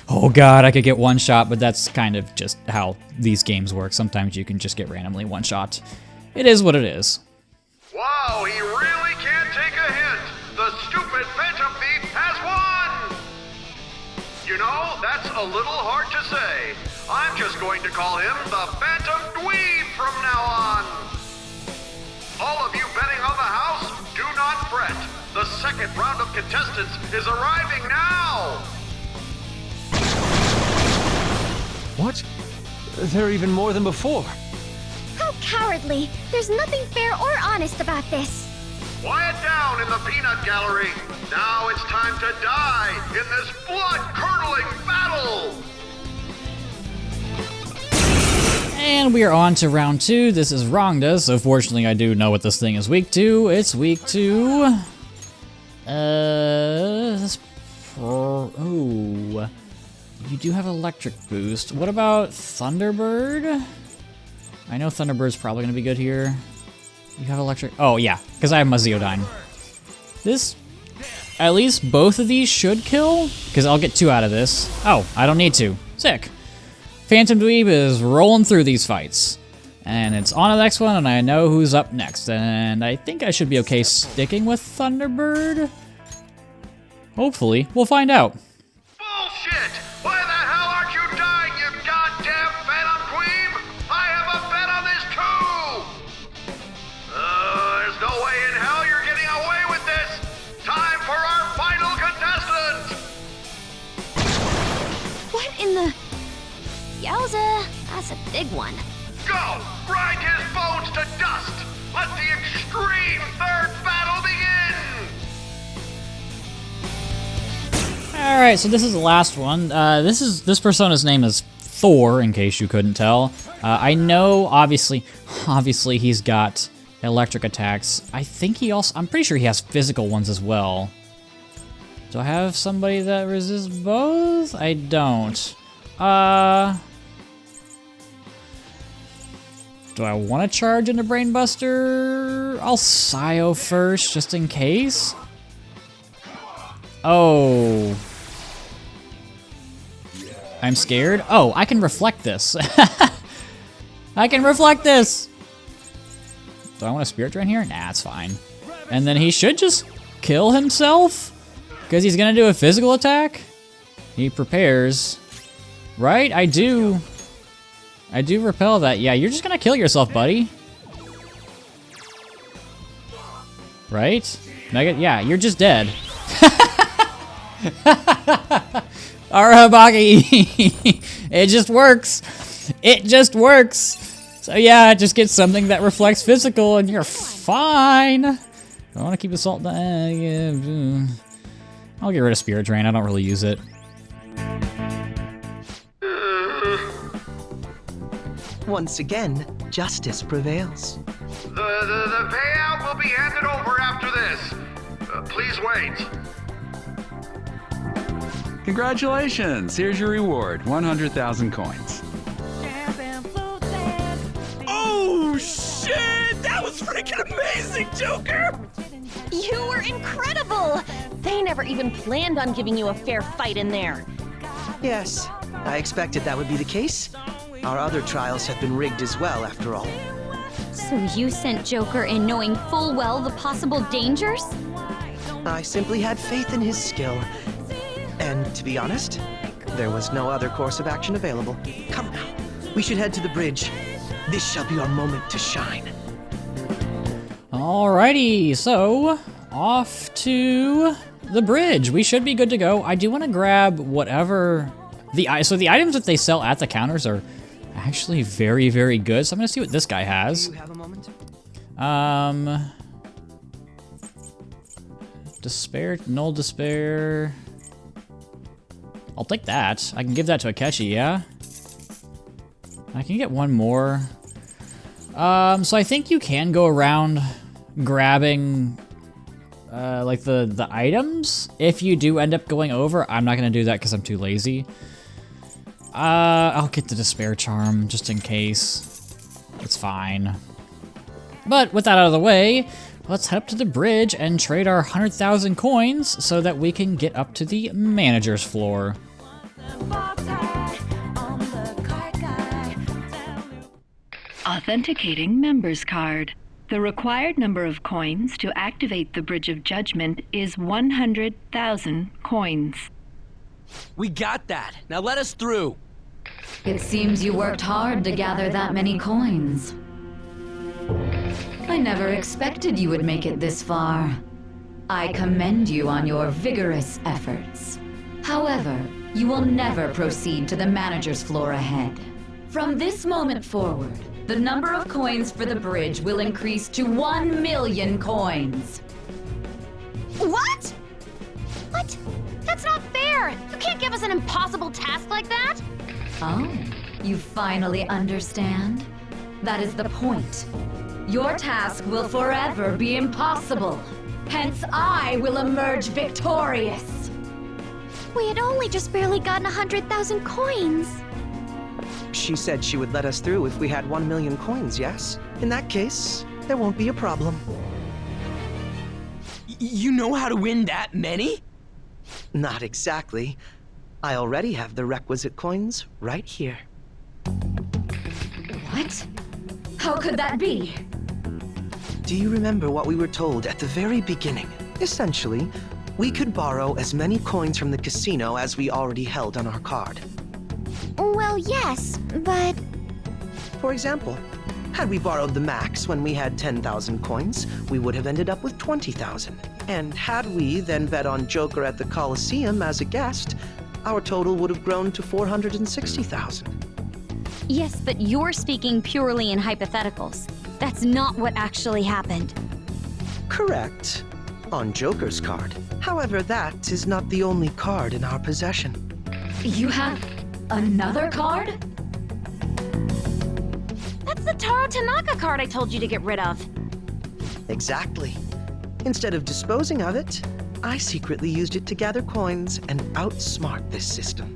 I could get one shot, but that's kind of just how these games work. Sometimes you can just get randomly one shot. It is what it is. Wow, he really can't take a hint. The stupid Phantom Thief has won! You know, that's a little hard to say. I'm just going to call him the Phantom Dweeb from now on. All of you betting on the house, do not fret. The second round of contestants is arriving now! What? There are even more than before. How cowardly! There's nothing fair or honest about this. Quiet down in the peanut gallery. Now it's time to die in this blood-curdling battle! And we are on to round 2. This is Rongda, so fortunately I do know what this thing is weak to. It's weak to... Oh, you do have electric boost. What about Thunderbird? I know Thunderbird's probably gonna be good here. You have electric. Oh yeah, because I have my Zeodyne. This, at least both of these should kill, because I'll get 2 out of this. Oh, I don't need to. Sick. Phantom Dweeb is rolling through these fights. And it's on to the next one, and I know who's up next. And I think I should be okay sticking with Thunderbird. Hopefully. We'll find out. Bullshit! Why the hell aren't you dying, you goddamn Phantom Dweeb? I have a bet on this too! There's no way in hell you're getting away with this! Time for our final contestant! What in the... Yowza, that's a big one. Go! Grind his bones to dust! Let the extreme third battle begin! Alright, so this is the last one. This persona's name is Thor, in case you couldn't tell. I know, obviously he's got electric attacks. I think I'm pretty sure he has physical ones as well. Do I have somebody that resists both? I don't. Do I want to charge into Brainbuster? I'll Psyo first, just in case. Oh. I'm scared. Oh, I can reflect this. I can reflect this! Do I want a Spirit Drain here? Nah, it's fine. And then he should just kill himself? Because he's gonna do a physical attack? He prepares. Right? I do repel that. Yeah, you're just gonna kill yourself, buddy. Right? Mega? Yeah, you're just dead. Arahabaki! It just works. It just works. So yeah, just get something that reflects physical and you're fine. I want to keep Assault. Yeah. I'll get rid of Spirit Drain. I don't really use it. Once again, justice prevails. The payout will be handed over after this. Please wait. Congratulations! Here's your reward, 100,000 coins. Oh, shit! That was freaking amazing, Joker! You were incredible! They never even planned on giving you a fair fight in there. Yes, I expected that would be the case. Our other trials have been rigged as well, after all. So you sent Joker in knowing full well the possible dangers? I simply had faith in his skill. And to be honest, there was no other course of action available. Come now, we should head to the bridge. This shall be our moment to shine. Alrighty, so off to the bridge. We should be good to go. I do want to grab whatever so the items that they sell at the counters are actually very, very good. So I'm gonna see what this guy has. Do you have a moment? Despair, null despair. I'll take that. I can give that to Akechi, yeah? I can get one more. So I think you can go around grabbing like the items if you do end up going over. I'm not gonna do that because I'm too lazy. I'll get the despair charm just in case. It's fine. But with that out of the way, let's head up to the bridge and trade our 100,000 coins so that we can get up to the manager's floor. Authenticating member's card. The required number of coins to activate the Bridge of Judgment is 100,000 coins. We got that. Now let us through. It seems you worked hard to gather that many coins. I never expected you would make it this far. I commend you on your vigorous efforts. However, you will never proceed to the manager's floor ahead. From this moment forward, the number of coins for the bridge will increase to 1 million coins. What? What? That's not fair! You can't give us an impossible task like that! Oh, you finally understand? That is the point. Your task will forever be impossible. Hence, I will emerge victorious. We had only just barely gotten 100,000 coins. She said she would let us through if we had 1 million coins, yes? In that case, there won't be a problem. You know how to win that many? Not exactly. I already have the requisite coins right here. What? How could that be? Do you remember what we were told at the very beginning? Essentially, we could borrow as many coins from the casino as we already held on our card. Well, yes, but... For example, had we borrowed the max when we had 10,000 coins, we would have ended up with 20,000. And had we then bet on Joker at the Coliseum as a guest, our total would have grown to 460,000. Yes, but you're speaking purely in hypotheticals. That's not what actually happened. Correct. On Joker's card. However, that is not the only card in our possession. You have another card? That's the Taro Tanaka card I told you to get rid of. Exactly. Instead of disposing of it, I secretly used it to gather coins and outsmart this system.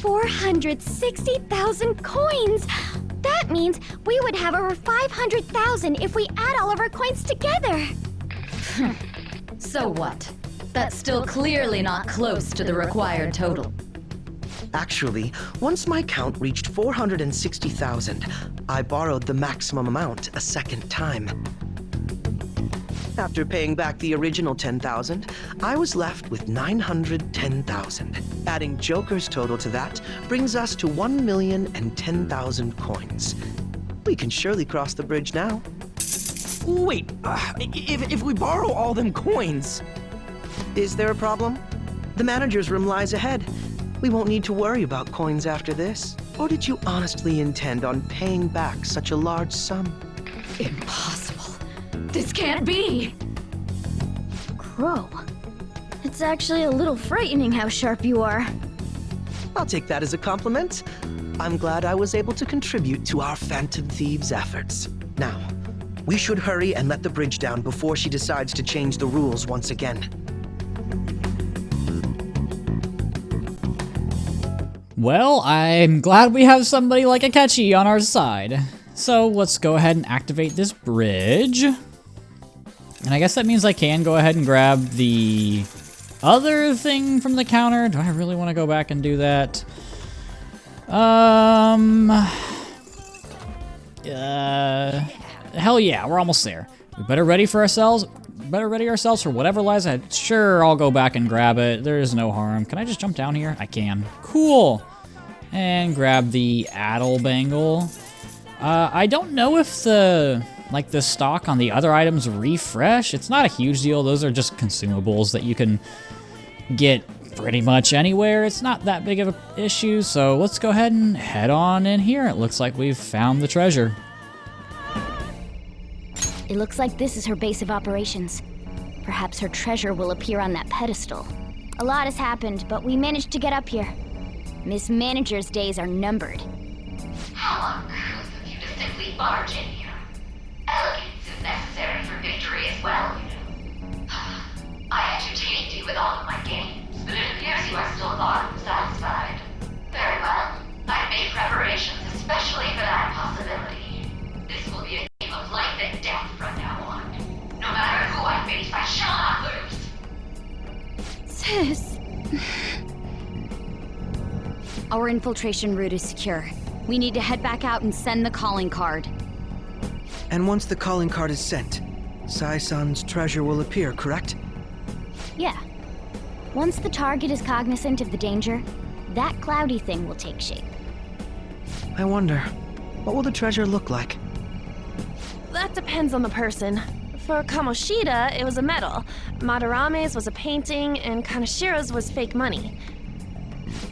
460,000 coins! That means we would have over 500,000 if we add all of our coins together! So what? That's still clearly not close to the required total. Actually, once my count reached 460,000, I borrowed the maximum amount a second time. After paying back the original 10,000, I was left with 910,000. Adding Joker's total to that brings us to 1,010,000 coins. We can surely cross the bridge now. Wait, if we borrow all them coins... Is there a problem? The manager's room lies ahead. We won't need to worry about coins after this. Or did you honestly intend on paying back such a large sum? Impossible. This can't be! Crow, it's actually a little frightening how sharp you are. I'll take that as a compliment. I'm glad I was able to contribute to our Phantom Thieves' efforts. Now, we should hurry and let the bridge down before she decides to change the rules once again. Well, I'm glad we have somebody like Akechi on our side. So let's go ahead and activate this bridge. And I guess that means I can go ahead and grab the other thing from the counter. Do I really want to go back and do that? Hell yeah, we're almost there. We better ready ourselves for whatever lies ahead. Sure, I'll go back and grab it. There is no harm. Can I just jump down here? I can. Cool. And grab the Addle Bangle. I don't know if the stock on the other items refresh. It's not a huge deal. Those are just consumables that you can get pretty much anywhere. It's not that big of an issue. So let's go ahead and head on in here. It looks like we've found the treasure. It looks like this is her base of operations. Perhaps her treasure will appear on that pedestal. A lot has happened, but we managed to get up here. Miss Manager's days are numbered. How uncouth of you to simply barge in here. Elegance is necessary for victory as well, you know. I entertained you with all of my games, but it appears you are still far from satisfied. Very well. I've made preparations especially for that possibility. This will be a game of life and death from now on. No matter who I face, I shall not lose. Sis. Our infiltration route is secure. We need to head back out and send the calling card. And once the calling card is sent, Sai-san's treasure will appear, correct? Yeah. Once the target is cognizant of the danger, that cloudy thing will take shape. I wonder, what will the treasure look like? That depends on the person. For Kamoshida, it was a medal. Madarame's was a painting, and Kanashiro's was fake money.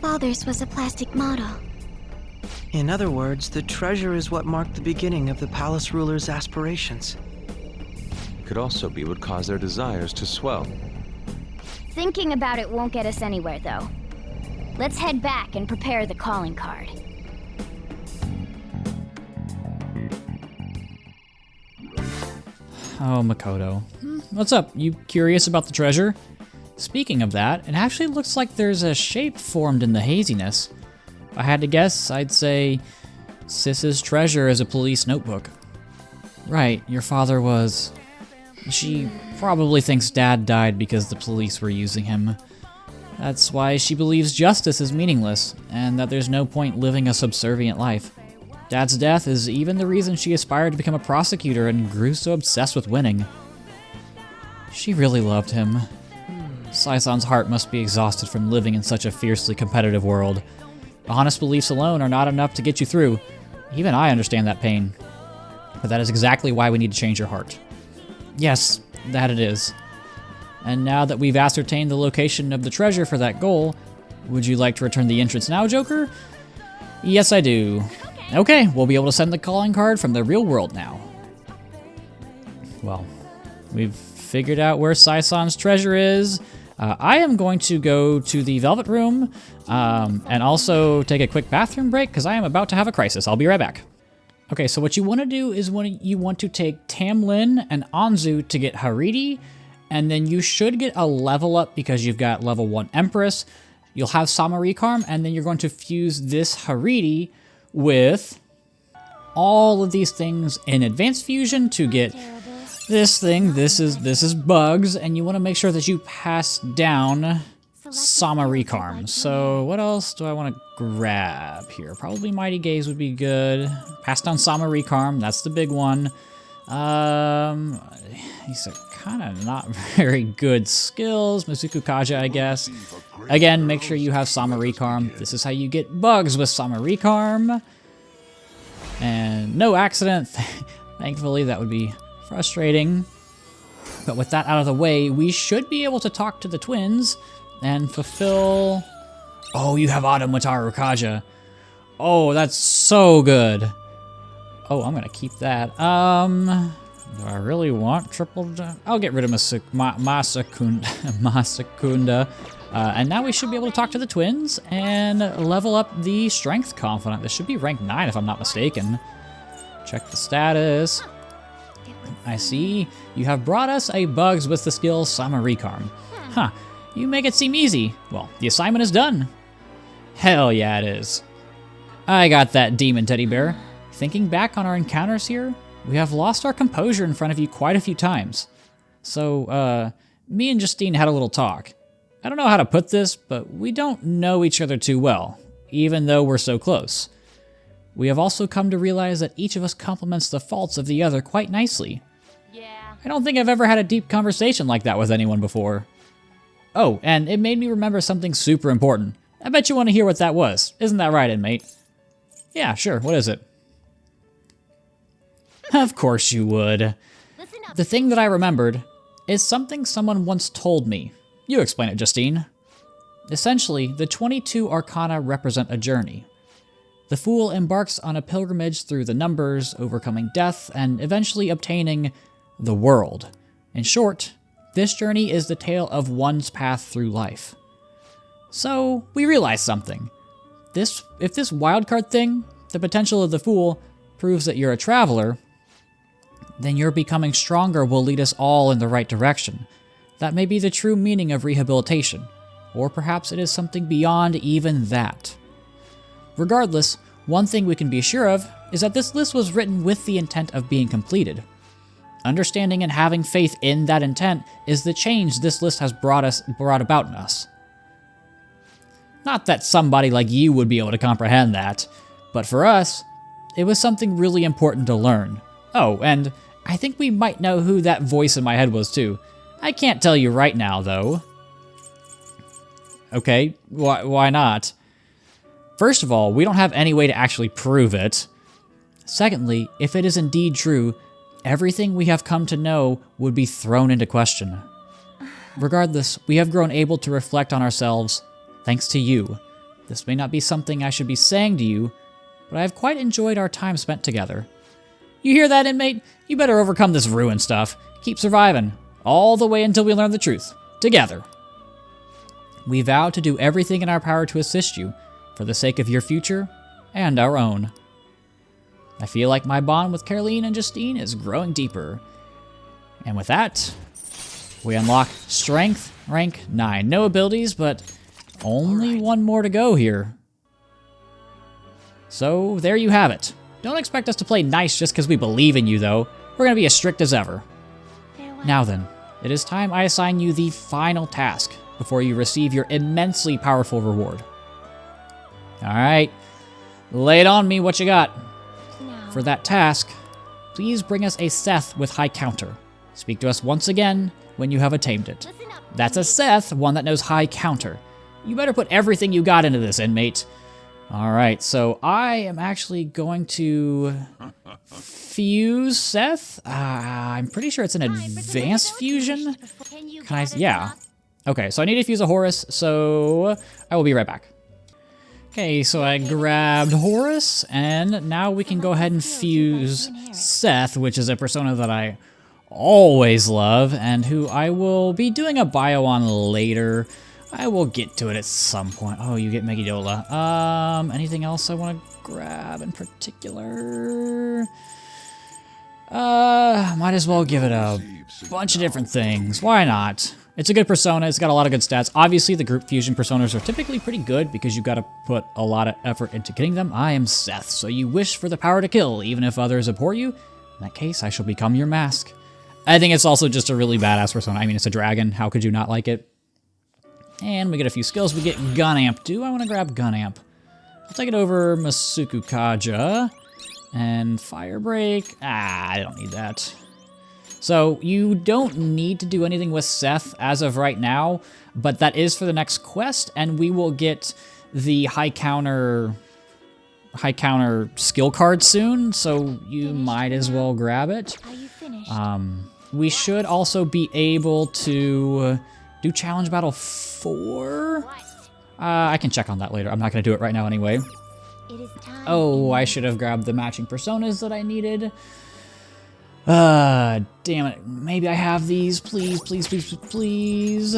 Father's was a plastic model. In other words, the treasure is what marked the beginning of the palace ruler's aspirations. Could also be what caused their desires to swell. Thinking about it won't get us anywhere, though. Let's head back and prepare the calling card. Oh, Makoto. What's up? You curious about the treasure? Speaking of that, it actually looks like there's a shape formed in the haziness. If I had to guess, I'd say Sis's treasure is a police notebook. Right, your father was... She probably thinks Dad died because the police were using him. That's why she believes justice is meaningless, and that there's no point living a subservient life. Dad's death is even the reason she aspired to become a prosecutor and grew so obsessed with winning. She really loved him. Sai-san's heart must be exhausted from living in such a fiercely competitive world. Honest beliefs alone are not enough to get you through. Even I understand that pain. But that is exactly why we need to change your heart. Yes, that it is. And now that we've ascertained the location of the treasure for that goal, would you like to return the entrance now, Joker? Yes, I do. Okay, we'll be able to send the calling card from the real world now. Well, we've figured out where Sai-san's treasure is. I am going to go to the Velvet Room and also take a quick bathroom break because I am about to have a crisis. I'll be right back. Okay, so what you want to do is you want to take Tamlin and Anzu to get Haridi, and then you should get a level up because you've got level 1 Empress. You'll have Samarikarm, and then you're going to fuse this Haridi with all of these things in advanced fusion to get this thing. This is bugs, and you want to make sure that you pass down Samarikarm. So what else do I want to grab here? Probably Mighty Gaze would be good. Pass down Samarikarm, that's the big one. He's kind of not very good skills. Mizuku Kaja, I guess. Again, make sure you have Samarikarm. This is how you get bugs with Samarikarm. And no accident. Thankfully, that would be frustrating. But with that out of the way, we should be able to talk to the twins and fulfill... Oh, you have Automataru Kaja. Oh, that's so good. Oh, I'm gonna keep that. Do I really want triple... I'll get rid of Masakunda. And now we should be able to talk to the twins and level up the Strength Confidant. This should be rank 9 if I'm not mistaken. Check the status. I see you have brought us a bugs with the skill Samarikarm. Huh, you make it seem easy. Well, the assignment is done. Hell yeah, it is. I got that demon teddy bear. Thinking back on our encounters here, we have lost our composure in front of you quite a few times. So, me and Justine had a little talk. I don't know how to put this, but we don't know each other too well, even though we're so close. We have also come to realize that each of us complements the faults of the other quite nicely. Yeah. I don't think I've ever had a deep conversation like that with anyone before. Oh, and it made me remember something super important. I bet you want to hear what that was. Isn't that right, inmate? Yeah, sure. What is it? Of course you would. The thing that I remembered is something someone once told me. You explain it, Justine. Essentially, the 22 arcana represent a journey. The Fool embarks on a pilgrimage through the numbers, overcoming death, and eventually obtaining the world. In short, this journey is the tale of one's path through life. So, we realized something. If this wildcard thing, the potential of the Fool, proves that you're a traveler, then your becoming stronger will lead us all in the right direction. That may be the true meaning of rehabilitation, or perhaps it is something beyond even that. Regardless, one thing we can be sure of is that this list was written with the intent of being completed. Understanding and having faith in that intent is the change this list has brought about in us. Not that somebody like you would be able to comprehend that, but for us, it was something really important to learn. Oh, and I think we might know who that voice in my head was too. I can't tell you right now, though. Okay, why not? First of all, we don't have any way to actually prove it. Secondly, if it is indeed true, everything we have come to know would be thrown into question. Regardless, we have grown able to reflect on ourselves thanks to you. This may not be something I should be saying to you, but I have quite enjoyed our time spent together. You hear that, inmate? You better overcome this ruin stuff. Keep surviving, all the way until we learn the truth. Together. We vow to do everything in our power to assist you, for the sake of your future and our own. I feel like my bond with Caroline and Justine is growing deeper. And with that, we unlock Strength, rank 9. No abilities, but only one more to go here. So, there you have it. Don't expect us to play nice just because we believe in you, though. We're going to be as strict as ever. Now then, it is time I assign you the final task before you receive your immensely powerful reward. Alright, lay it on me, what you got? For that task, please bring us a Seth with high counter. Speak to us once again when you have attained it. That's a Seth, one that knows high counter. You better put everything you got into this, inmate. Alright, so I am actually going to fuse Seth. I'm pretty sure it's an advanced fusion. Can I? Yeah. Okay, so I need to fuse a Horus, so I will be right back. Okay, so I grabbed Horus, and now we can go ahead and fuse Seth, which is a persona that I always love, and who I will be doing a bio on later. I will get to it at some point. Oh, you get Megidola. Anything else I want to grab in particular? Might as well give it a bunch of different things. Why not? It's a good persona, it's got a lot of good stats. Obviously, the group fusion personas are typically pretty good because you've got to put a lot of effort into getting them. I am Seth, so you wish for the power to kill, even if others abhor you. In that case, I shall become your mask. I think it's also just a really badass persona. I mean, it's a dragon. How could you not like it? And we get a few skills. We get Gun Amp. Do I want to grab Gun Amp? I'll take it over Masuku Kaja. And Fire Break. I don't need that. So you don't need to do anything with Seth as of right now, but that is for the next quest, and we will get the high counter skill card soon, so you might as well grab it. We should also be able to do Challenge Battle 4. I can check on that later. I'm not going to do it right now anyway. Oh, I should have grabbed the matching personas that I needed. Damn it. Maybe I have these. Please, please, please, please.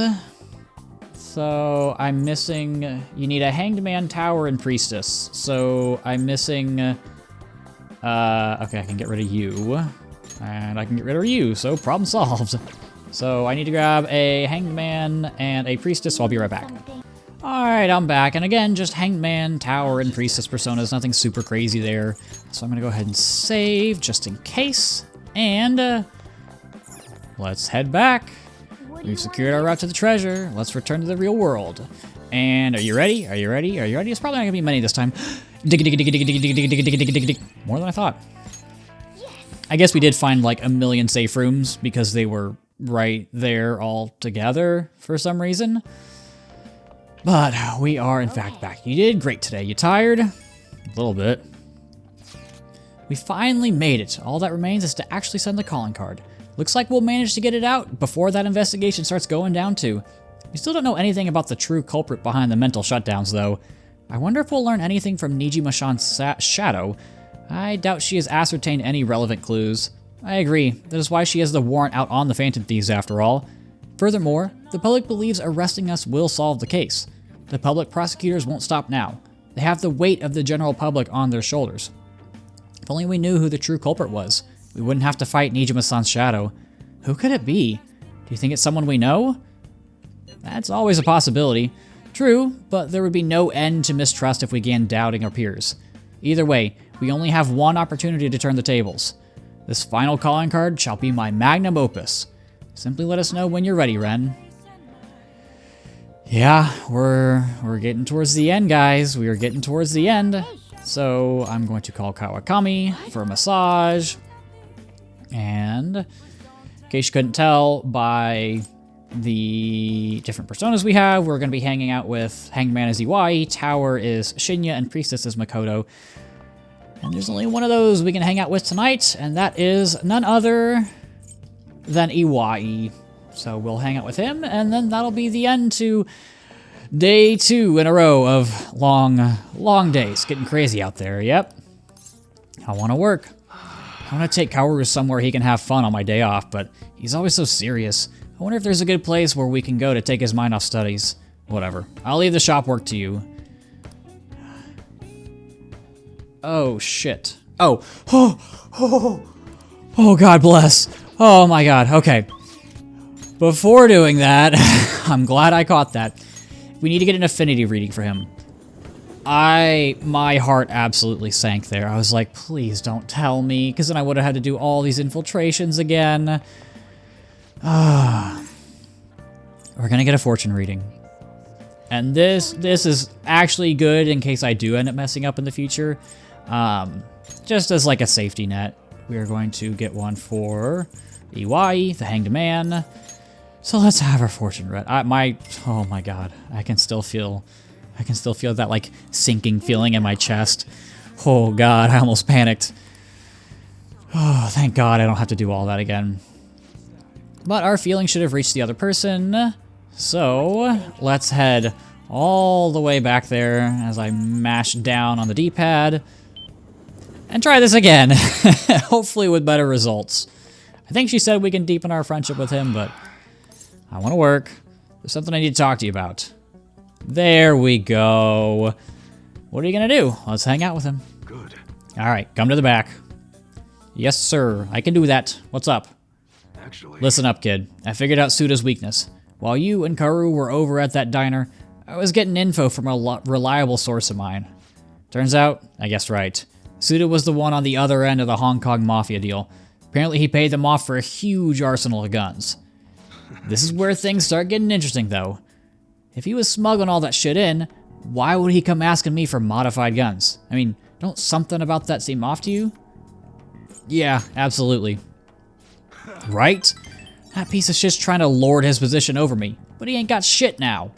So, I'm missing... You need a Hanged Man, Tower, and Priestess. So, I'm missing... okay, I can get rid of you. And I can get rid of you, so problem solved. So, I need to grab a Hanged Man and a Priestess, so I'll be right back. Alright, I'm back, and again, just Hangman, Tower, and Priestess personas, nothing super crazy there. So I'm gonna go ahead and save, just in case, and let's head back. We've secured our route to the treasure. Let's return to the real world. And are you ready? Are you ready? Are you ready? It's probably not gonna be many this time. More than I thought. I guess we did find like a million safe rooms because they were right there all together for some reason. But we are in fact back. You did great today. You tired? A little bit. We finally made it. All that remains is to actually send the calling card. Looks like we'll manage to get it out before that investigation starts going down too. We still don't know anything about the true culprit behind the mental shutdowns though. I wonder if we'll learn anything from Nijima-san's shadow. I doubt she has ascertained any relevant clues. I agree. That is why she has the warrant out on the Phantom Thieves after all. Furthermore, the public believes arresting us will solve the case. The public prosecutors won't stop now. They have the weight of the general public on their shoulders. If only we knew who the true culprit was, we wouldn't have to fight Nijima-san's shadow. Who could it be? Do you think it's someone we know? That's always a possibility. True, but there would be no end to mistrust if we began doubting our peers. Either way, we only have one opportunity to turn the tables. This final calling card shall be my magnum opus. Simply let us know when you're ready, Ren. Yeah, we're getting towards the end, guys. We are getting towards the end. So I'm going to call Kawakami for a massage. And in case you couldn't tell by the different personas we have, we're going to be hanging out with Hangman as Iwai, Tower is Shinya, and Priestess is Makoto. And there's only one of those we can hang out with tonight, and that is none other than Iwai. So we'll hang out with him, and then that'll be the end to day 2 in a row of long days. Getting crazy out there, yep. I want to work. I want to take Kaoru somewhere he can have fun on my day off, but he's always so serious. I wonder if there's a good place where we can go to take his mind off studies. Whatever. I'll leave the shop work to you. Oh, shit. Oh, God bless. Oh my God, okay. Before doing that, I'm glad I caught that. We need to get an affinity reading for him. My heart absolutely sank there. I was like, please don't tell me, because then I would have had to do all these infiltrations again. We're gonna get a fortune reading. And this is actually good in case I do end up messing up in the future. Just as like a safety net. We are going to get one for Iwai, the Hanged Man. So let's have our fortune read. Oh my God, I can still feel that like sinking feeling in my chest. Oh God, I almost panicked. Oh, thank God I don't have to do all that again. But our feeling should have reached the other person. So let's head all the way back there as I mash down on the D-pad and try this again. Hopefully with better results. I think she said we can deepen our friendship with him, but I want to work. There's something I need to talk to you about. There we go. What are you gonna do? Let's hang out with him. Good. All right, come to the back. Yes, sir. I can do that. What's up? Actually, Listen up, kid. I figured out Suda's weakness. While you and Kaoru were over at that diner, I was getting info from a reliable source of mine. Turns out, I guessed right. Suda was the one on the other end of the Hong Kong Mafia deal. Apparently he paid them off for a huge arsenal of guns. This is where things start getting interesting, though. If he was smuggling all that shit in, why would he come asking me for modified guns? I mean, don't something about that seem off to you? Yeah, absolutely. Right? That piece of shit's trying to lord his position over me, but he ain't got shit now.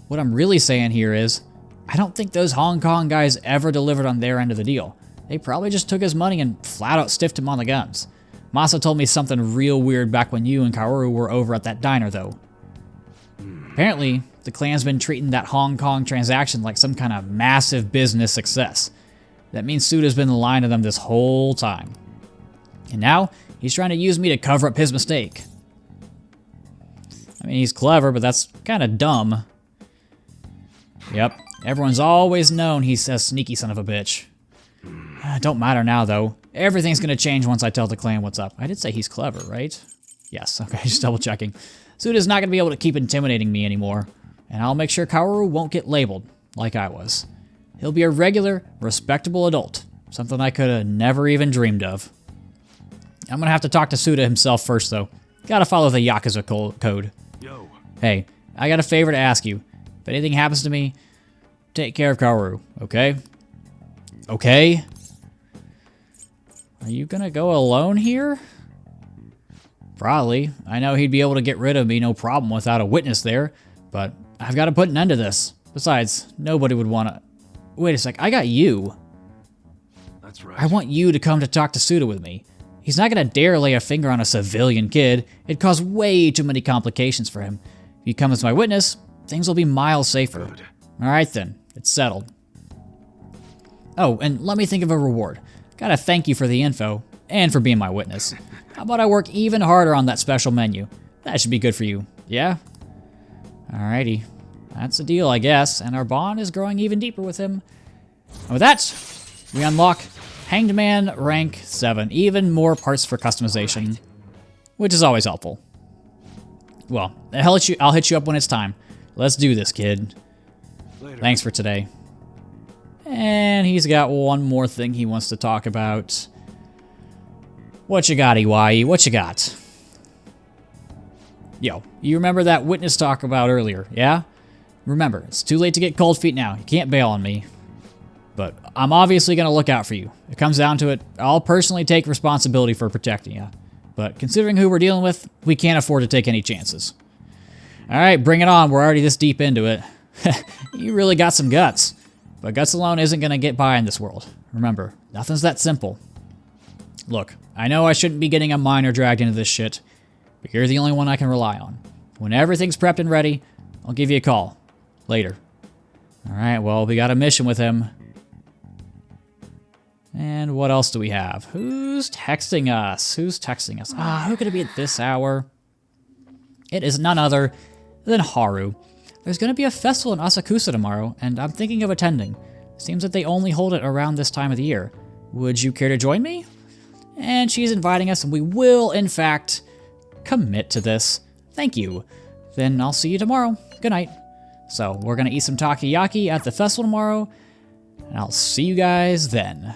What I'm really saying here is, I don't think those Hong Kong guys ever delivered on their end of the deal. They probably just took his money and flat out stiffed him on the guns. Masa told me something real weird back when you and Kaoru were over at that diner, though. Apparently, the clan's been treating that Hong Kong transaction like some kind of massive business success. That means Suda's been lying to them this whole time. And now, he's trying to use me to cover up his mistake. I mean, he's clever, but that's kind of dumb. Yep, everyone's always known he's a sneaky son of a bitch. Don't matter now, though. Everything's gonna change once I tell the clan what's up. I did say he's clever, right? Yes, okay, just double checking. Suda's not gonna be able to keep intimidating me anymore. and I'll make sure Kaoru won't get labeled like I was. He'll be a regular, respectable adult, something I could have never even dreamed of. I'm gonna have to talk to Suda himself first, though. Gotta follow the Yakuza code. Yo. Hey, I got a favor to ask you. If anything happens to me, take care of Kaoru, okay? Okay? Are you gonna go alone here? Probably. I know he'd be able to get rid of me no problem without a witness there, but I've got to put an end to this. Besides, nobody would want to... Wait a sec, I got you. That's right. I want you to come to talk to Suda with me. He's not gonna dare lay a finger on a civilian kid. It'd cause way too many complications for him. If you come as my witness, things will be miles safer. Good. Alright then, it's settled. Oh, and let me think of a reward. Gotta thank you for the info, and for being my witness. How about I work even harder on that special menu? That should be good for you, yeah? Alrighty. That's the deal, I guess, and our bond is growing even deeper with him. And with that, we unlock Hanged Man rank 7. Even more parts for customization, which is always helpful. Well, I'll hit you up when it's time. Let's do this, kid. Later. Thanks for today. And he's got one more thing he wants to talk about. What you got, Iwai? What you got? Yo, you remember that witness talk about earlier, yeah? Remember, it's too late to get cold feet now. You can't bail on me. But I'm obviously going to look out for you. It comes down to it, I'll personally take responsibility for protecting you. But considering who we're dealing with, we can't afford to take any chances. Alright, bring it on. We're already this deep into it. You really got some guts. But guts alone isn't going to get by in this world. Remember, nothing's that simple. Look, I know I shouldn't be getting a minor dragged into this shit, but you're the only one I can rely on. When everything's prepped and ready, I'll give you a call. Later. Alright, well, we got a mission with him. And what else do we have? Who's texting us? Who's texting us? Who could it be at this hour? It is none other than Haru. There's going to be a festival in Asakusa tomorrow, and I'm thinking of attending. Seems that they only hold it around this time of the year. Would you care to join me? And she's inviting us, and we will, in fact, commit to this. Thank you. Then I'll see you tomorrow. Good night. So, we're going to eat some takoyaki at the festival tomorrow, and I'll see you guys then.